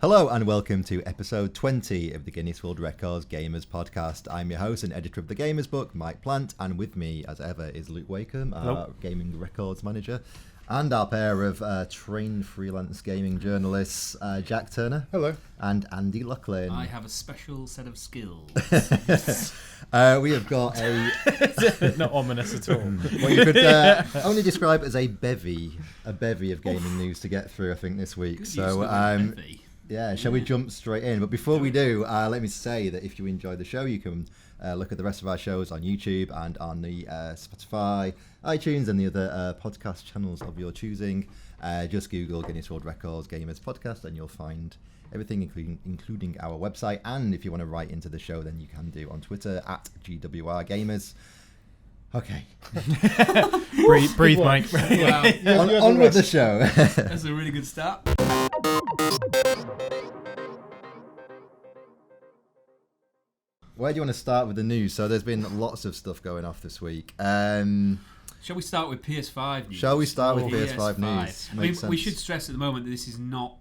Hello and welcome to episode 20 of the Guinness World Records Gamers podcast. I'm your host and editor of the Gamers Book, Mike Plant, and with me, as ever, is Luke Wakeham, our gaming records manager, and our pair of trained freelance gaming journalists, Jack Turner. Hello. And Andy Loughlin. I have a special set of skills. We have got a... Not ominous at all. What you could only describe as a bevy of gaming news to get through, I think, this week. Good So, shall we jump straight in? But before we do, let me say that if you enjoyed the show, you can look at the rest of our shows on YouTube and on the Spotify, iTunes, and the other podcast channels of your choosing. Just Google Guinness World Records Gamers Podcast, and you'll find everything, including our website. And if you want to write into the show, then you can do on Twitter at GWR Gamers. Okay. breathe, Mike. Wow. On with the show. That's a really good start. Where do you want to start with the news? So there's been lots of stuff going off this week. Shall we start with PS5 news? Shall we start with PS5 news? I mean, we should stress at the moment that this is not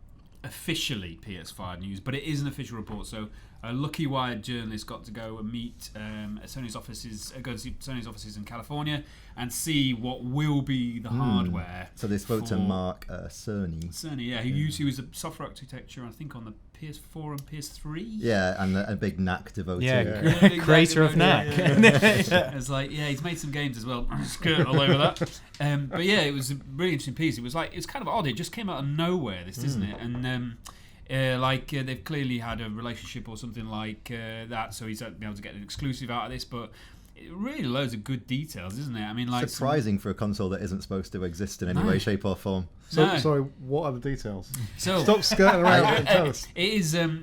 officially PS5 news, but it is an official report. So a Lucky Wired journalist got to go and meet at Sony's offices, go to see Sony's offices in California and see what will be the hardware. So they spoke to Mark Cerny. Cerny, yeah, who was a software architecture, I think, on the PS4 and PS3. Yeah, and a big Knack devotee. Yeah, creator of Knack. It's like, he's made some games as well. Skirt all over that. But yeah, it was a really interesting piece. It was kind of odd. It just came out of nowhere, this, isn't it? And they've clearly had a relationship or something like that, so he's been able to get an exclusive out of this. But it really loads of good details, isn't it? I mean, like surprising for a console that isn't supposed to exist in any way, shape, or form. So, sorry, what are the details? So stop skirting around and tell us. It is. Well,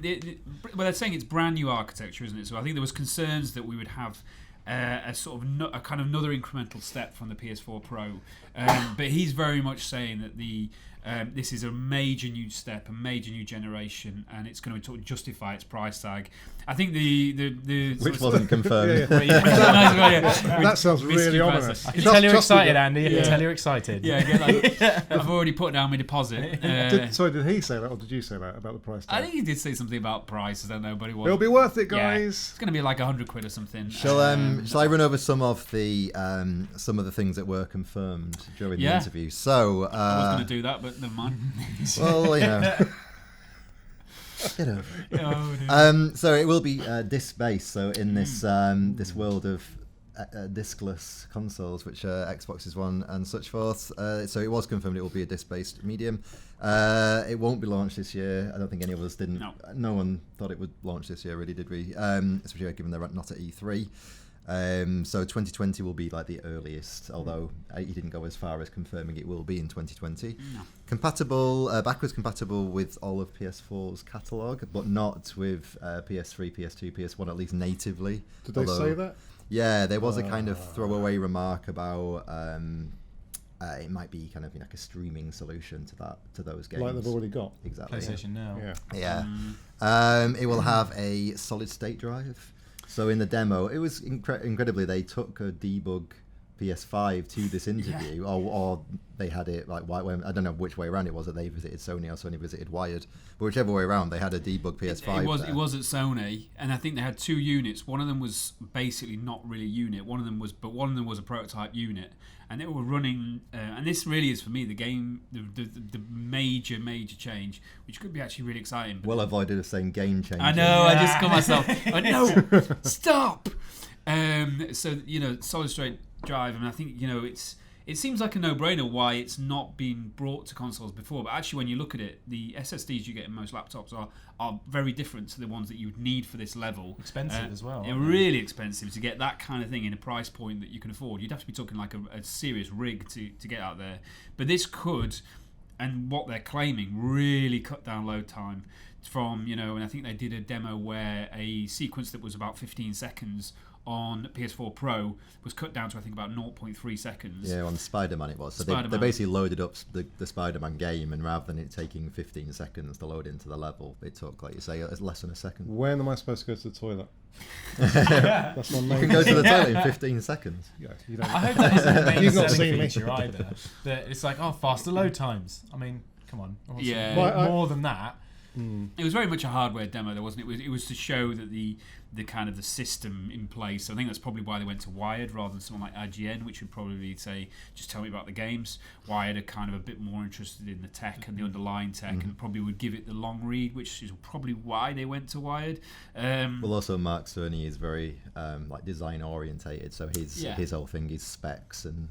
they're saying it's brand new architecture, isn't it? So I think there was concerns that we would have a sort of a kind of another incremental step from the PS4 Pro, but he's very much saying that this is a major new step, a major new generation, and it's going to justify its price tag. I think the which wasn't confirmed. That sounds really ominous. I can tell you're excited, Andy. I can tell you're excited. I've already put down my deposit. Did he say that, or did you say that about the price tag? I think he did say something about price. I don't know, but it was. It'll be worth it, guys. Yeah, it's going to be like £100 or something. Shall I run over some of the things that were confirmed during the interview? So I was going to do that, but never mind. Well, you know. Get over it. So it will be disc-based. So in this this world of discless consoles, which are Xboxes One and such forth. So it was confirmed it will be a disc-based medium. It won't be launched this year. I don't think any of us didn't. No one thought it would launch this year, really, did we? Especially given they're not at E3. So 2020 will be like the earliest, although he didn't go as far as confirming it will be in 2020. No. Backwards compatible with all of PS4's catalogue, but not with PS3, PS2, PS1, at least natively. Did they say that? Yeah, there was a kind of throwaway remark about it might be kind of like a streaming solution to those games. Like they've already got. Exactly. PlayStation Now. Yeah. It will have a solid state drive. So in the demo, it was incredibly, they took a debug PS5 to this interview, or they had it like I don't know which way around it was, that they visited Sony or Sony visited Wired, but whichever way around, they had a debug PS5. It was at Sony, and I think they had two units. One of them was basically not really a unit. One of them was a prototype unit, and they were running. And this really is for me the major change, which could be actually really exciting. Well avoided of saying game change. I know. I just got myself. No, stop. So solid state drive, and I think it seems like a no-brainer why it's not been brought to consoles before, but actually when you look at it, the SSDs you get in most laptops are very different to the ones that you would need for this level. Expensive as well. They're really expensive to get that kind of thing in a price point that you can afford. You'd have to be talking like a serious rig to get out there, but this could, and what they're claiming, really cut down load time from, and I think they did a demo where a sequence that was about 15 seconds on PS4 Pro was cut down to I think about 0.3 seconds. Yeah, on Spider-Man it was. So they basically loaded up the Spider-Man game, and rather than it taking 15 seconds to load into the level, it took, like you say, less than a second. When am I supposed to go to the toilet? That's my main. You can go to the toilet in 15 seconds. Yeah, you don't. I hope that isn't a main You've not seen me. feature either. That it's like, faster load times. I mean, come on. Yeah. More than that. It was very much a hardware demo, though, wasn't it? It was to show that the kind of the system in place. I think that's probably why they went to Wired rather than someone like IGN, which would probably say, just tell me about the games. Wired are kind of a bit more interested in the tech and the underlying tech, and probably would give it the long read, which is probably why they went to Wired. Well, also Mark Cerny is very like design orientated, so his whole thing is specs and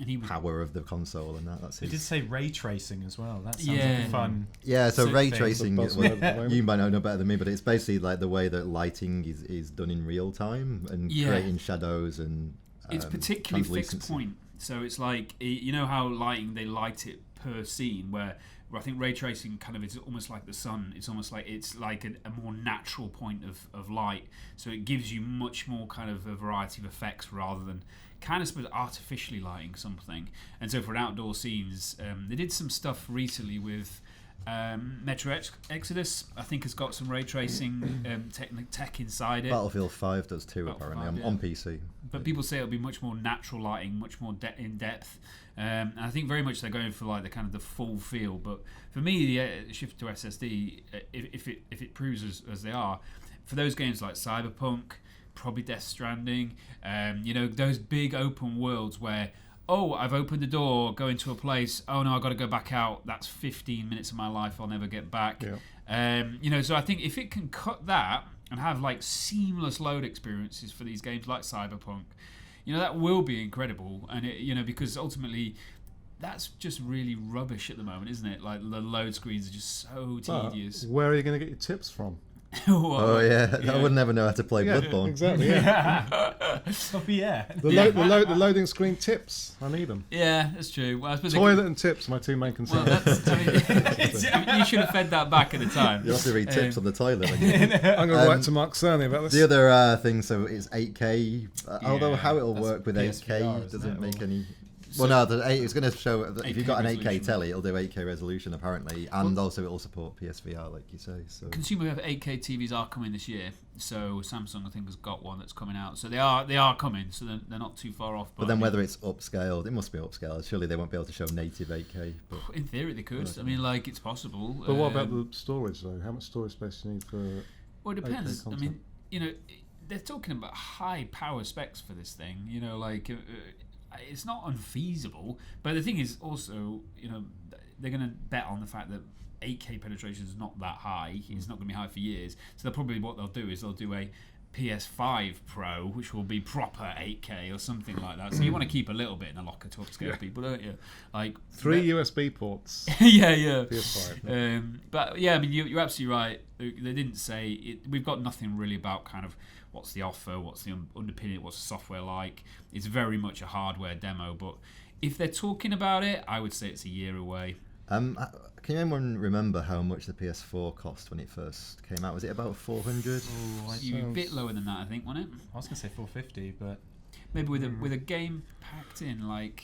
he was power of the console and that's. They did say ray tracing as well. That sounds like a fun. Yeah, so ray tracing. You might know better than me, but it's basically like the way that lighting is done in real time and creating shadows and. It's particularly fixed point, so it's like you know how lighting they light it per scene where I think ray tracing kind of is almost like the sun. It's almost like it's like a more natural point of light, so it gives you much more kind of a variety of effects rather than kind of artificially lighting something. And so for outdoor scenes, they did some stuff recently with Metro Exodus. I think has got some ray tracing tech inside it. Battlefield 5 does too, apparently, on PC. But people say it'll be much more natural lighting, much more in depth. And I think very much they're going for like the kind of the full feel. But for me, the shift to SSD, if it proves as they are, for those games like Cyberpunk, probably Death Stranding, those big open worlds where, I've opened the door, go into a place, oh no, I've got to go back out, that's 15 minutes of my life I'll never get back. So I think if it can cut that and have like seamless load experiences for these games like Cyberpunk, that will be incredible. And because ultimately that's just really rubbish at the moment, isn't it? Like the load screens are just so tedious. Where are you going to get your tips from? I would never know how to play Bloodborne. Exactly. The loading screen tips. I need them. Yeah, that's true. Well, I suppose toilet and tips, my two main concerns. You should have fed that back at the time. You have to read tips on the toilet. I'm going to write to Mark Cerny about this. The other thing, so it's 8K. Although how it'll work with 8K doesn't make any. Well, no, it's going to show if you've got an 8K telly, it'll do 8K resolution apparently, and also it'll support PSVR, like you say. So consumer 8K TVs are coming this year. So Samsung, I think, has got one that's coming out. So they are coming. So they're not too far off. But then whether it's upscaled, it must be upscaled. Surely they won't be able to show native 8K. But in theory, they could. I mean, like it's possible. But what about the storage though? How much storage space do you need for? Well, it depends. I mean, they're talking about high power specs for this thing. It's not unfeasible, but the thing is also, they're going to bet on the fact that 8K penetration is not that high. It's not going to be high for years. So what they'll do is they'll do a PS5 Pro, which will be proper 8K or something like that. So you want to keep a little bit in a locker to upscale people, don't you? Like 3 USB ports. yeah. PS5. But yeah, I mean, you're absolutely right. They didn't say it. We've got nothing really about kind of what's the offer, what's the underpinning, what's the software like. It's very much a hardware demo, but if they're talking about it, I would say it's a year away. Can anyone remember how much the PS4 cost when it first came out? Was it about 400? You were a bit lower than that, I think, wasn't it? I was going to say 450, but maybe with a game packed in, like.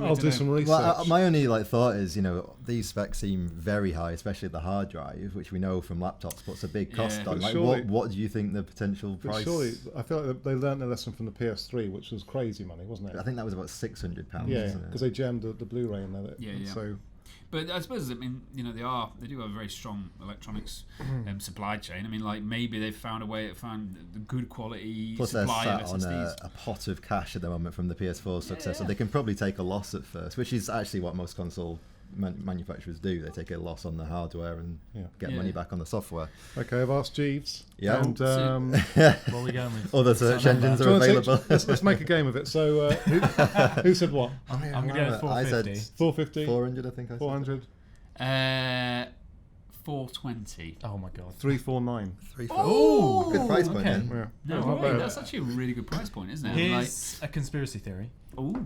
I'll do some research. Well, my only thought is, these specs seem very high, especially the hard drive, which we know from laptops puts a big cost on. What do you think the potential price? Surely, I feel like they learned their lesson from the PS3, which was crazy money, wasn't it? I think that was about £600. Yeah, because they jammed the Blu-ray in there. Yeah. So. But I suppose, they do have a very strong electronics supply chain. I mean, like maybe they've found the good quality supply of SSDs. Plus they're sat on a pot of cash at the moment from the PS4 success, so they can probably take a loss at first, which is actually what most console manufacturers do. They take a loss on the hardware and get money back on the software. Okay, I've asked Jeeves. Yeah. And, what are we going with? Other search engines are available. Let's make a game of it. So, who said what? I'm going to go 450. I said 450. 400, I think I said. 400. 420. Oh my god. 349. 349. Oh, good price point then. Yeah. No, right, that's actually a really good price point, isn't it? Here's a conspiracy theory.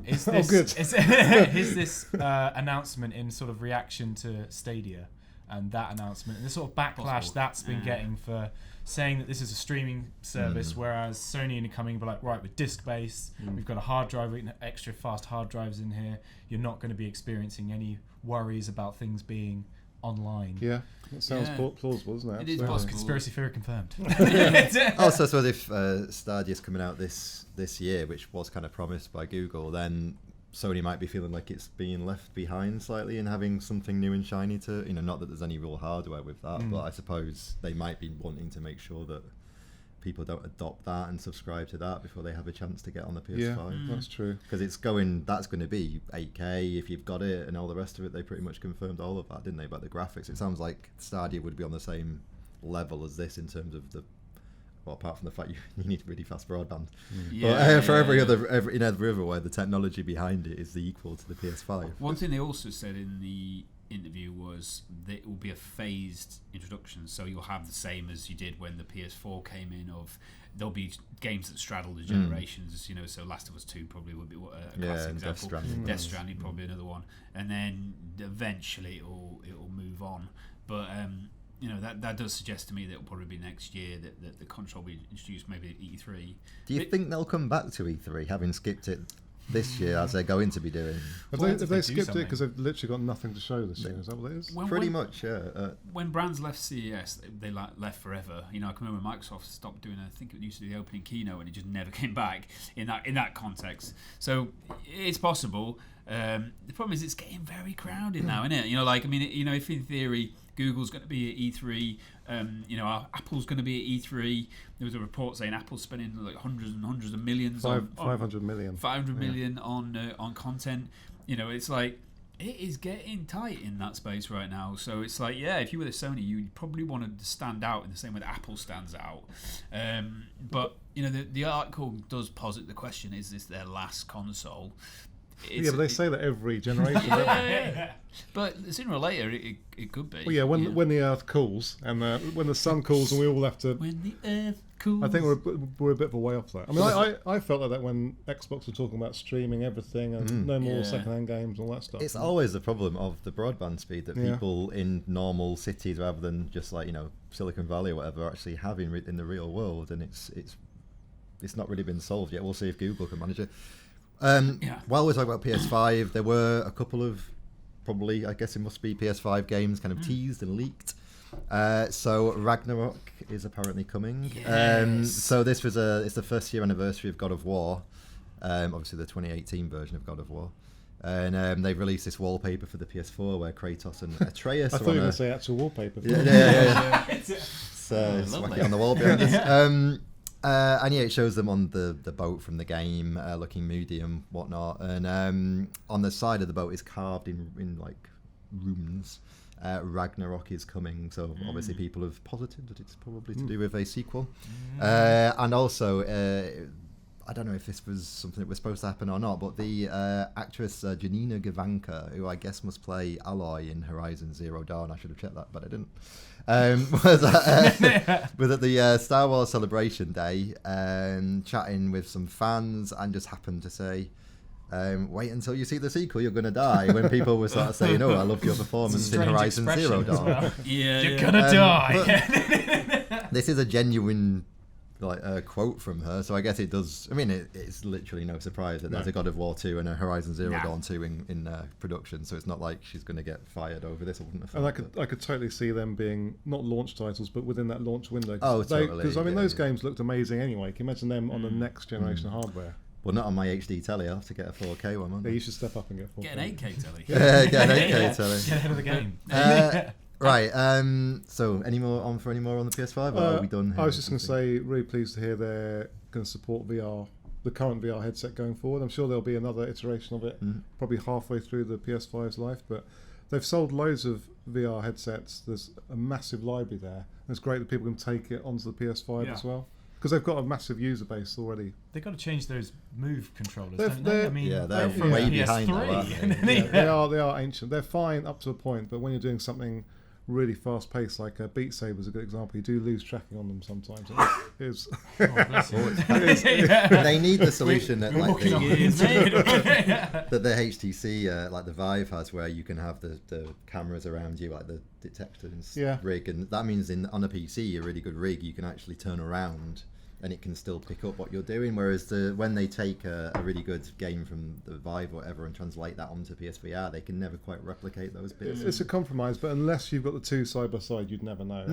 Is this, good. Is this announcement in sort of reaction to Stadia and that announcement and the sort of backlash that's been getting for saying that this is a streaming service, whereas Sony are coming but like, right, with disc based, we've got a hard drive, extra fast hard drives in here. You're not going to be experiencing any worries about things being online. Yeah, that sounds plausible, doesn't it? It is possible. Conspiracy theory confirmed. Also, so if Stadia's coming out this year, which was kind of promised by Google, then Sony might be feeling like it's being left behind slightly and having something new and shiny to, not that there's any real hardware with that, but I suppose they might be wanting to make sure that people don't adopt that and subscribe to that before they have a chance to get on the PS5. Yeah, that's true. Because that's going to be 8K if you've got it and all the rest of it. They pretty much confirmed all of that, didn't they, about the graphics? It sounds like Stadia would be on the same level as this in terms of the, well, apart from the fact you need really fast broadband. But for every other way, the technology behind it is the equal to the PS5. One thing they also said in the interview was that it will be a phased introduction, so you'll have the same as you did when the PS4 came in. Of there'll be games that straddle the generations, so Last of Us 2 probably would be a classic example. Death Stranding probably another one, and then eventually it'll move on. But that does suggest to me that it'll probably be next year that the console will be introduced, maybe at E3. Do you think they'll come back to E3, having skipped it this year as they're going to be doing? Have they skipped it because they've literally got nothing to show this year? Is that what it is? Pretty much, yeah. When brands left CES, they left forever. I can remember Microsoft stopped doing, I think it used to be the opening keynote, and it just never came back in that context. So it's possible. The problem is it's getting very crowded now, isn't it? If in theory Google's going to be at E3, Apple's going to be at E3. There was a report saying Apple's spending like hundreds and hundreds of millions, 500 million, 500 million on content. It's like it is getting tight in that space right now. So it's like, if you were the Sony, you'd probably want to stand out in the same way that Apple stands out. But the article does posit the question: is this their last console? But they say that every generation. But sooner or later, it could be. Well, when the Earth cools and when the sun cools and we all have to. When the Earth cools. I think we're a bit of a way off that. I mean, I felt like that when Xbox were talking about streaming everything and no more second-hand games and all that stuff. It's always the problem of the broadband speed that people in normal cities, rather than just like Silicon Valley or whatever, are actually having in the real world, and it's not really been solved yet. We'll see if Google can manage it. While we're talking about PS5, there were a couple of probably, I guess it must be PS5 games kind of teased and leaked. So Ragnarok is apparently coming. Yes. So this was it's the first year anniversary of God of War. Obviously the 2018 version of God of War. And they've released this wallpaper for the PS4 where Kratos and Atreus I thought you were going to say actual wallpaper. Yeah. So it's wacky on the wall behind us. And it shows them on the boat from the game, looking moody and whatnot. And on the side of the boat is carved in like runes. Ragnarok is coming, so obviously people have posited that it's probably to do with a sequel. And also, I don't know if this was something that was supposed to happen or not, but the actress Janina Gavankar, who I guess must play Aloy in Horizon Zero Dawn, I should have checked that, but I didn't, was at the Star Wars Celebration Day, chatting with some fans, and just happened to say, wait until you see the sequel, you're going to die, when people were sort of saying, I love your performance in Horizon Zero Dawn. Well. You're going to die. This is a genuine quote from her, so I guess it does. I mean, it's literally no surprise that there's a God of War 2 and a Horizon Zero Dawn 2 in production, so it's not like she's going to get fired over this. I wouldn't have thought. And I could totally see them being not launch titles, but within that launch window. Totally. Because those games looked amazing anyway. Can you imagine them on the next generation of hardware? Well, not on my HD telly. I'll have to get a 4K one. Yeah, you should step up and get 4K. Get an 8K telly. Get an 8K telly. Get ahead of the game. Right. So, any more on the PS5? Or are we done here? I was just going to say, really pleased to hear they're going to support VR, the current VR headset going forward. I'm sure there'll be another iteration of it, probably halfway through the PS5's life. But they've sold loads of VR headsets. There's a massive library there. And it's great that people can take it onto the PS5 as well, because they've got a massive user base already. They've got to change those Move controllers, They're- don't they? I mean, they're they're from way PS3. behind now, aren't they? They are ancient. They're fine up to a point, but when you're doing something really fast paced, like Beat Saber is a good example, you do lose tracking on them sometimes. It's Oh, bless you. They need the solution that We're like walking on the, the inside. that the HTC like the Vive has, where you can have the cameras around you, like the detectors Yeah. rig, and that means on a PC, a really good rig, you can actually turn around and it can still pick up what you're doing. Whereas when they take a really good game from the Vive or whatever and translate that onto PSVR, they can never quite replicate those bits. It's a compromise, but unless you've got the two side by side, you'd never know.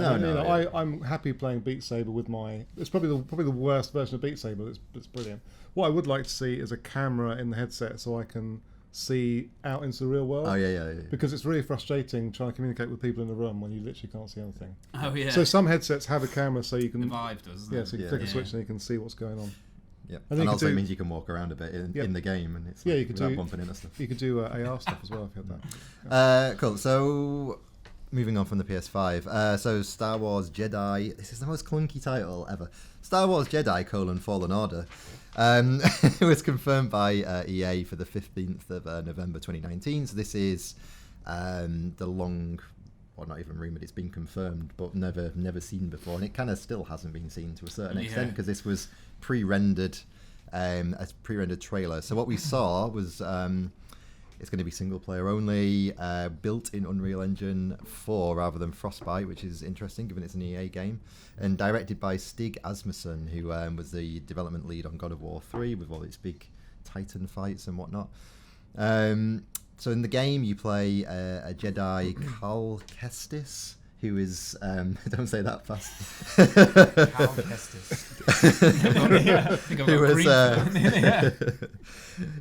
I'm happy playing Beat Saber with my. It's probably the worst version of Beat Saber. It's brilliant. What I would like to see is a camera in the headset so I can see out into the real world. Oh yeah. Because it's really frustrating trying to communicate with people in the room when you literally can't see anything. Oh yeah. So some headsets have a camera so you can. The Vive does. So you can flick a switch and you can see what's going on. Yeah, and also it means you can walk around a bit in the game, and it's you can do bumping into stuff. You could do AR stuff as well if you had that. Cool. So moving on from the PS5, so Star Wars Jedi. This is the most clunky title ever. Star Wars Jedi: Fallen Order. It was confirmed by EA for the 15th of November 2019. So this is the long. Or not even rumoured, it's been confirmed, but never seen before, and it kind of still hasn't been seen to a certain extent because this was pre-rendered, a pre-rendered trailer. So what we saw was it's going to be single player only, built in Unreal Engine 4 rather than Frostbite, which is interesting given it's an EA game, and directed by Stig Asmussen, who was the development lead on God of War 3 with all its big Titan fights and whatnot. So in the game, you play a Jedi, Cal Kestis, who is don't say that fast. Cal Kestis.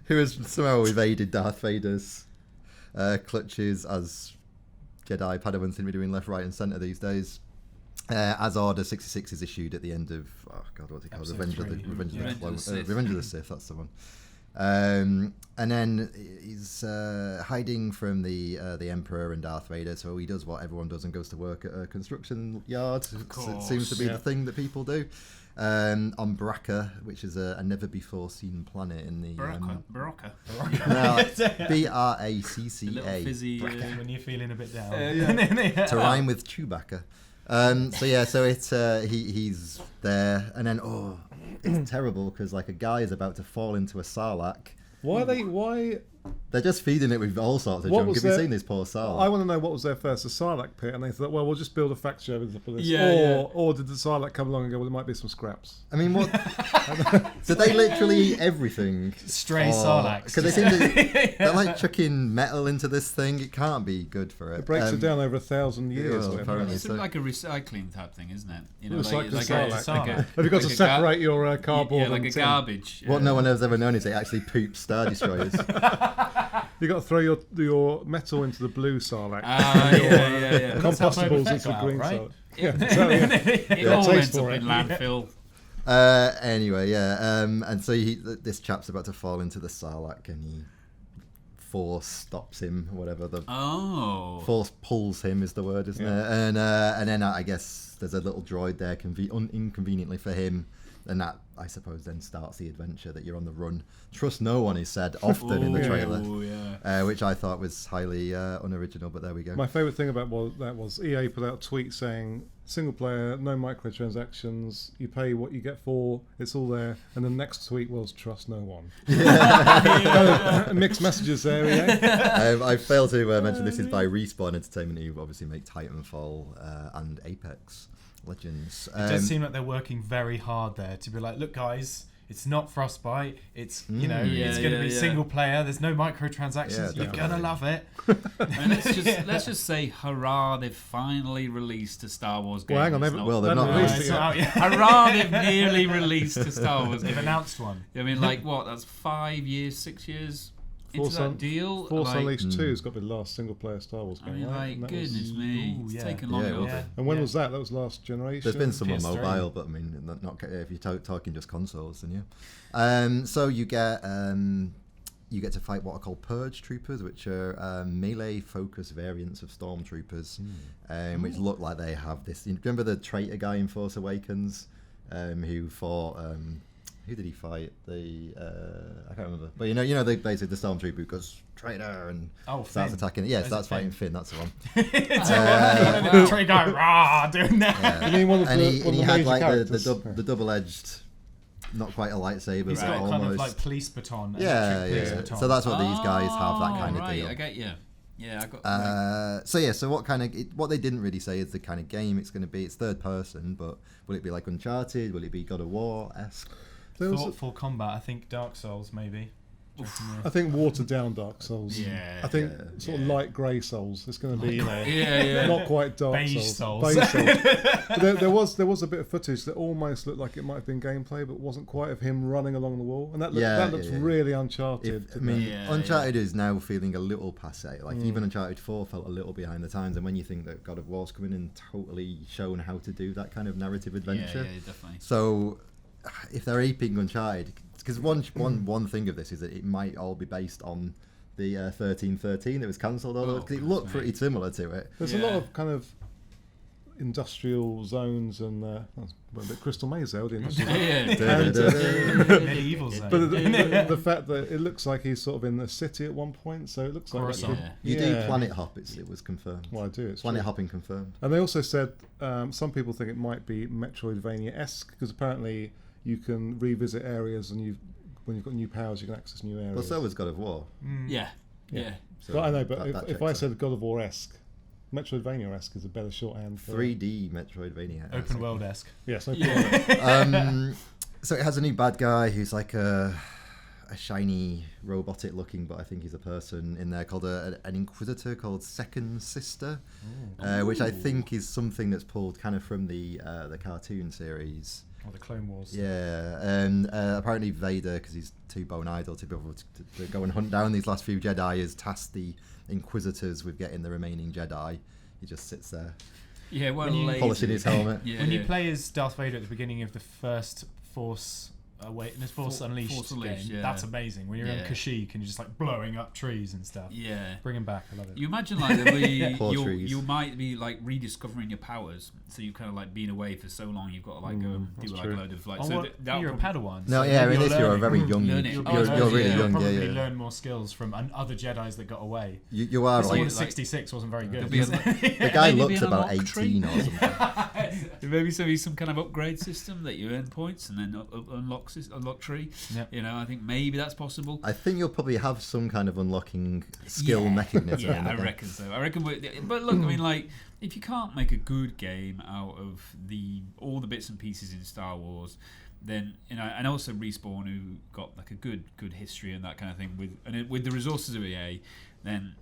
who has somehow evaded Darth Vader's clutches, as Jedi Padawans seem to be doing left, right, and centre these days. As Order 66 is issued at the end of what's it called? Revenge of the Sith. That's the one. And then he's hiding from the Emperor and Darth Vader, so he does what everyone does and goes to work at a construction yard. It seems to be the thing that people do. On Bracca, which is a never before seen planet in the Baracca. Bracca. Fizzy, when you're feeling a bit down. To rhyme with Chewbacca. So it's he's there, and then it's terrible because like a guy is about to fall into a sarlacc. Why? They're just feeding it with all sorts of junk. Have you seen this poor sarlacc? I want to know what was there first, the sarlacc pit, and they thought, well, we'll just build a factory over the top of this. Or did the sarlacc come along and go, well, there might be some scraps? I mean, what? So they literally eat everything. Stray sarlaccs. Because they seem to, they're like chucking metal into this thing. It can't be good for it. It breaks it down over 1,000 years. Apparently, it's like a recycling type thing, isn't it? You know, like sarlacc. Have you got to separate your cardboard? Yeah, like a garbage. What no one has ever known is it actually poops Star Destroyers. You got to throw your metal into the blue sarlacc. Yeah. Compostables into the green sarlacc. It all ends up in landfill. Anyway, and so this chap's about to fall into the sarlacc, and Force stops him, whatever Force pulls him is the word, isn't it? And then I guess there's a little droid there, inconveniently for him. And that, I suppose, then starts the adventure that you're on the run. Trust no one is said often in the trailer, which I thought was highly unoriginal, but there we go. My favourite thing about that was EA put out a tweet saying, single player, no microtransactions, you pay what you get for, it's all there. And the next tweet was, trust no one. Mixed messages there, EA. I failed to mention this is by Respawn Entertainment, who obviously make Titanfall and Apex Legends. It does seem like they're working very hard there to be like, look guys, it's not Frostbite, it's it's going to be single player, there's no microtransactions, you're going to love it. And let's just say hurrah, they've finally released a Star Wars game. Well, hang on, they've not released it yet. Hurrah, they've nearly released a Star Wars game. They've announced one. I mean, like what, that's 5 years, 6 years into that deal? Force Unleashed 2 has got to be the last single-player Star Wars game. I mean, like, goodness me, it's taken long enough. And when was that? That was last generation? There's been some on PS3. mobile, but I mean, not if you're talking just consoles, then yeah. So you get to fight what are called Purge Troopers, which are melee-focused variants of Stormtroopers, which look like they have this... Remember the traitor guy in Force Awakens who fought... who did he fight? I can't remember. But you know, basically the Stormtrooper who goes traitor and starts attacking. Yeah, starts fighting Finn. That's the one. Traitor guy, rah, doing that. Yeah. You mean one of and the he had like characters? the double-edged, not quite a lightsaber, He's but got almost. kind of like police baton. Yeah. Baton. So that's what these guys have. That kind of right, deal. I get you. Yeah, I got. So what they didn't really say is the kind of game it's going to be. It's third person, but will it be like Uncharted? Will it be God of War-esque? Thoughtful combat. I think Dark Souls maybe. I think watered down Dark Souls. Yeah. I think sort of light grey Souls. It's going to be, not quite Dark Beige Souls. Souls. Beige Souls. But there was a bit of footage that almost looked like it might have been gameplay, but wasn't quite, of him running along the wall, and that looks really Uncharted. Uncharted is now feeling a little passé. Like even Uncharted 4 felt a little behind the times, and when you think that God of War's coming in, totally shown how to do that kind of narrative adventure. Yeah, definitely. So if they're aping Uncharted. Because one thing of this is that it might all be based on the 1313 that was cancelled, although it looked pretty similar to it. There's a lot of kind of industrial zones and a bit Crystal Maze there, the medieval zone. But the fact that it looks like he's sort of in the city at one point, so it looks like you do planet hop. It was confirmed. Well, I do. It's planet true. hopping confirmed. And they also said some people think it might be Metroidvania-esque because apparently you can revisit areas and when you've got new powers, you can access new areas. Well, so was God of War. Yeah. So but I know, but if I said God of War-esque, Metroidvania-esque is a better shorthand for 3D Metroidvania. Open world-esque. Yes, open world. So it has a new bad guy who's like a shiny, robotic-looking, but I think he's a person in there, called an Inquisitor called Second Sister, which I think is something that's pulled kind of from the cartoon series. Or the Clone Wars. Yeah, and apparently Vader, because he's too bone idle to be able to go and hunt down these last few Jedi, has tasked the Inquisitors with getting the remaining Jedi. He just sits there, polishing his helmet. When you play as Darth Vader at the beginning of the first Force Unleashed game, that's amazing. When you're in Kashyyyk and you're just like blowing up trees and stuff. Yeah. Bring him back, I love it. You imagine like you might be like rediscovering your powers, so you kind of like been away for so long, you've got to like go and do like a load of like. You're a Padawan. No, in this you're a very young. You're really young. Probably learn more skills from other Jedis that got away. You are like 66 wasn't very good. The guy looks about 18 or something. Maybe some kind of upgrade system that you earn points and then unlock tree. Yep. I think maybe that's possible. I think you'll probably have some kind of unlocking skill mechanism. Yeah, I reckon so. But look, I mean, like, if you can't make a good game out of all the bits and pieces in Star Wars, then and also Respawn, who got like a good history and that kind of thing with the resources of EA, then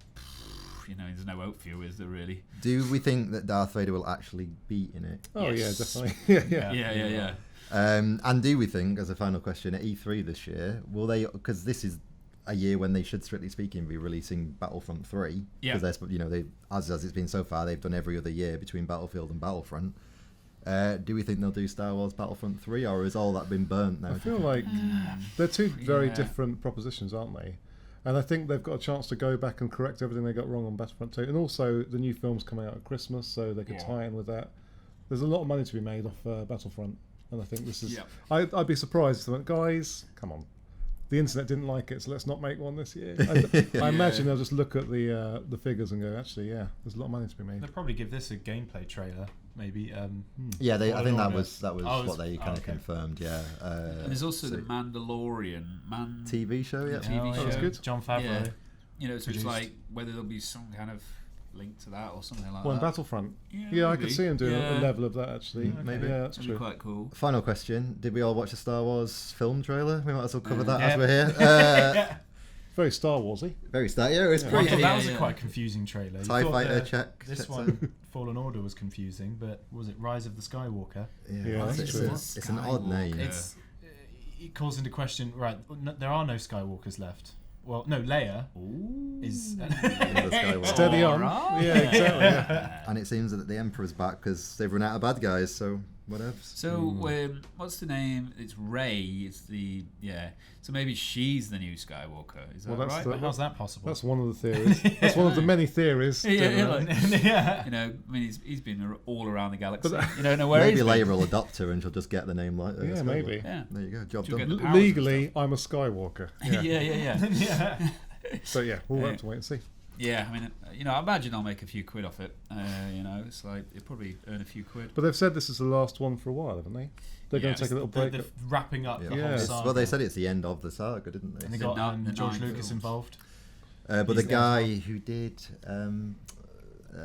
there's no hope for you, is there really? Do we think that Darth Vader will actually be in it? Oh yes. Yeah, definitely. Yeah. And do we think, as a final question, at E3 this year, will they? Because this is a year when they should, strictly speaking, be releasing Battlefront 3. Yeah. Because they, as it's been so far, they've done every other year between Battlefield and Battlefront. Do we think they'll do Star Wars Battlefront 3, or has all that been burnt now? I feel like they're two very different propositions, aren't they? And I think they've got a chance to go back and correct everything they got wrong on Battlefront 2. And also, the new film's coming out at Christmas, so they could tie in with that. There's a lot of money to be made off Battlefront. And I think this is... I'd be surprised if they went, guys, come on. The internet didn't like it, so let's not make one this year. I imagine they'll just look at the figures and go, actually, there's a lot of money to be made. They'll probably give this a gameplay trailer, maybe. I think that was what they kind of confirmed, and there's also the Mandalorian TV show, TV show. That's good. John Favreau. So it's like whether there'll be some kind of link to that or something like that. In Battlefront. Yeah, I could see him doing a level of that, actually. Maybe. Yeah, that's true. true. Quite cool. Final question. Did we all watch the Star Wars film trailer? We might as well cover that as we're here. Very Star Warsy. Very Star. Yeah, it was pretty. I thought that was a quite confusing trailer. TIE Fighter check. This one, Fallen Order, was confusing, but was it Rise of the Skywalker? Yeah, that's true. It's an odd name. It calls into question, right, there are no Skywalkers left. Well, no, Leia is... Steady on. Right. Yeah, exactly. Yeah. And it seems that the Emperor's back because they've run out of bad guys, so whatever. So, what's the name? It's Rey. It's the... Yeah. So maybe she's the new Skywalker. Is that right? How's that possible? That's one of the theories. That's one of the many theories. I mean, he's been all around the galaxy. You don't know where maybe Leia will adopt her and she'll just get the name like yeah, maybe. Yeah. There you go. Job done. Legally, I'm a Skywalker. Yeah. So yeah, we'll have to wait and see. Yeah, I mean, I imagine I'll make a few quid off it. It's like it'll probably earn a few quid. But they've said this is the last one for a while, haven't they? They're going to take a little break. They're wrapping up the whole saga. Well, they said it's the end of the saga, didn't they? And they got George Lucas involved. But the guy who did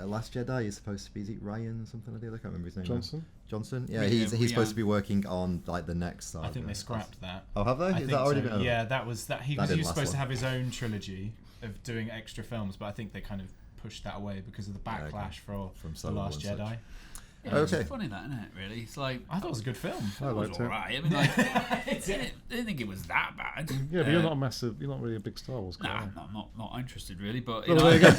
Last Jedi is supposed to be, is it Ryan something or the other? I can't remember his name. Johnson. Yeah, he's supposed to be working on like the next saga. I think they scrapped that. Oh, have they? Is that already been over? Yeah, that was that. He was supposed to have his own trilogy of doing extra films, but I think they kind of pushed that away because of the backlash from The Last Jedi. Yeah, it's funny that, isn't it? Really, it's like I thought it was a good film. I liked it. Alright. I mean, like, I didn't think it was that bad. Yeah, but you're not really a big Star Wars guy. Nah, I'm not interested really. But well, there you go.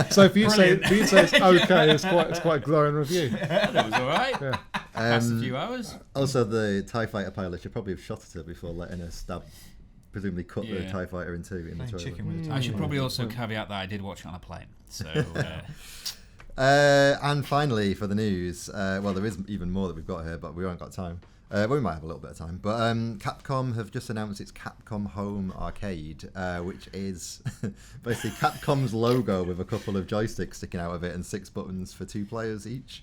so for you say it's okay, it's quite a glowing review. It was alright. Yeah. Passed a few hours. Also, the TIE Fighter pilot should probably have shot at her before letting her presumably cut the TIE Fighter in two in the trailer. I should probably also caveat that I did watch it on a plane. So. And finally, for the news, well, there is even more that we've got here, but we haven't got time. Well, we might have a little bit of time. But Capcom have just announced its Capcom Home Arcade, which is basically Capcom's logo with a couple of joysticks sticking out of it and 6 buttons for 2 players each.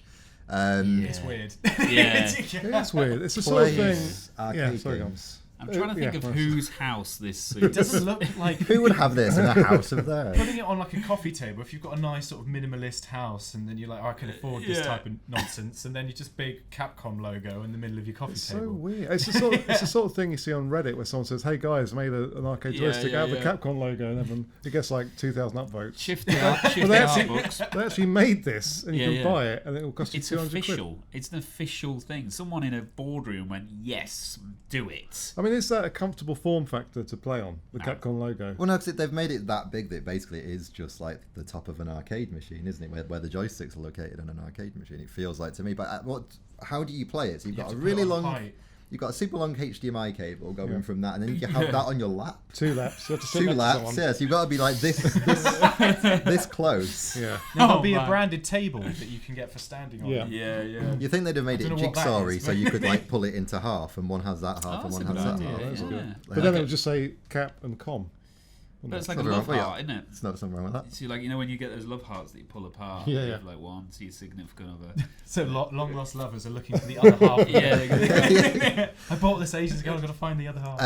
It's weird. Yeah. It's weird. It's the sort of thing. Arcade games. I'm trying to think of whose house this suits. It doesn't look like Who would have this in a house of theirs? putting it on like a coffee table. If you've got a nice sort of minimalist house, and then you're like, I can afford this type of nonsense, and then you just big Capcom logo in the middle of your coffee table. So weird. It's the sort of thing you see on Reddit where someone says, "Hey guys, made an arcade joystick out of the Capcom logo," and everyone it gets like 2,000 upvotes. Shift the art books. They actually made this, and you can buy it, and it will cost you 200 official. quid. It's an official thing. Someone in a boardroom went, "Yes, do it." I mean, is that a comfortable form factor to play on, the Capcom logo? Well, no, because they've made it that big that basically it is just like the top of an arcade machine, isn't it? Where the joysticks are located on an arcade machine, it feels like to me. But how do you play it? So you've got a really long... You've got a super long HDMI cable going from that, and then you have that on your lap. 2 laps. You have to 2 laps, yeah. So you've got to be like this close. Yeah. There'll be a branded table that you can get for standing on. Yeah. You think they'd have made it jigsaw-y so you could like pull it into half, and one has that half, and one has that half. That's good. But then it would just say Cap and Com. But it's like a love heart, isn't it? It's not something wrong with that. So like, you know when you get those love hearts that you pull apart, yeah. You have like one to your significant other. So long lost lovers are looking for the other half. Yeah. I bought this ages ago. I've got to find the other half.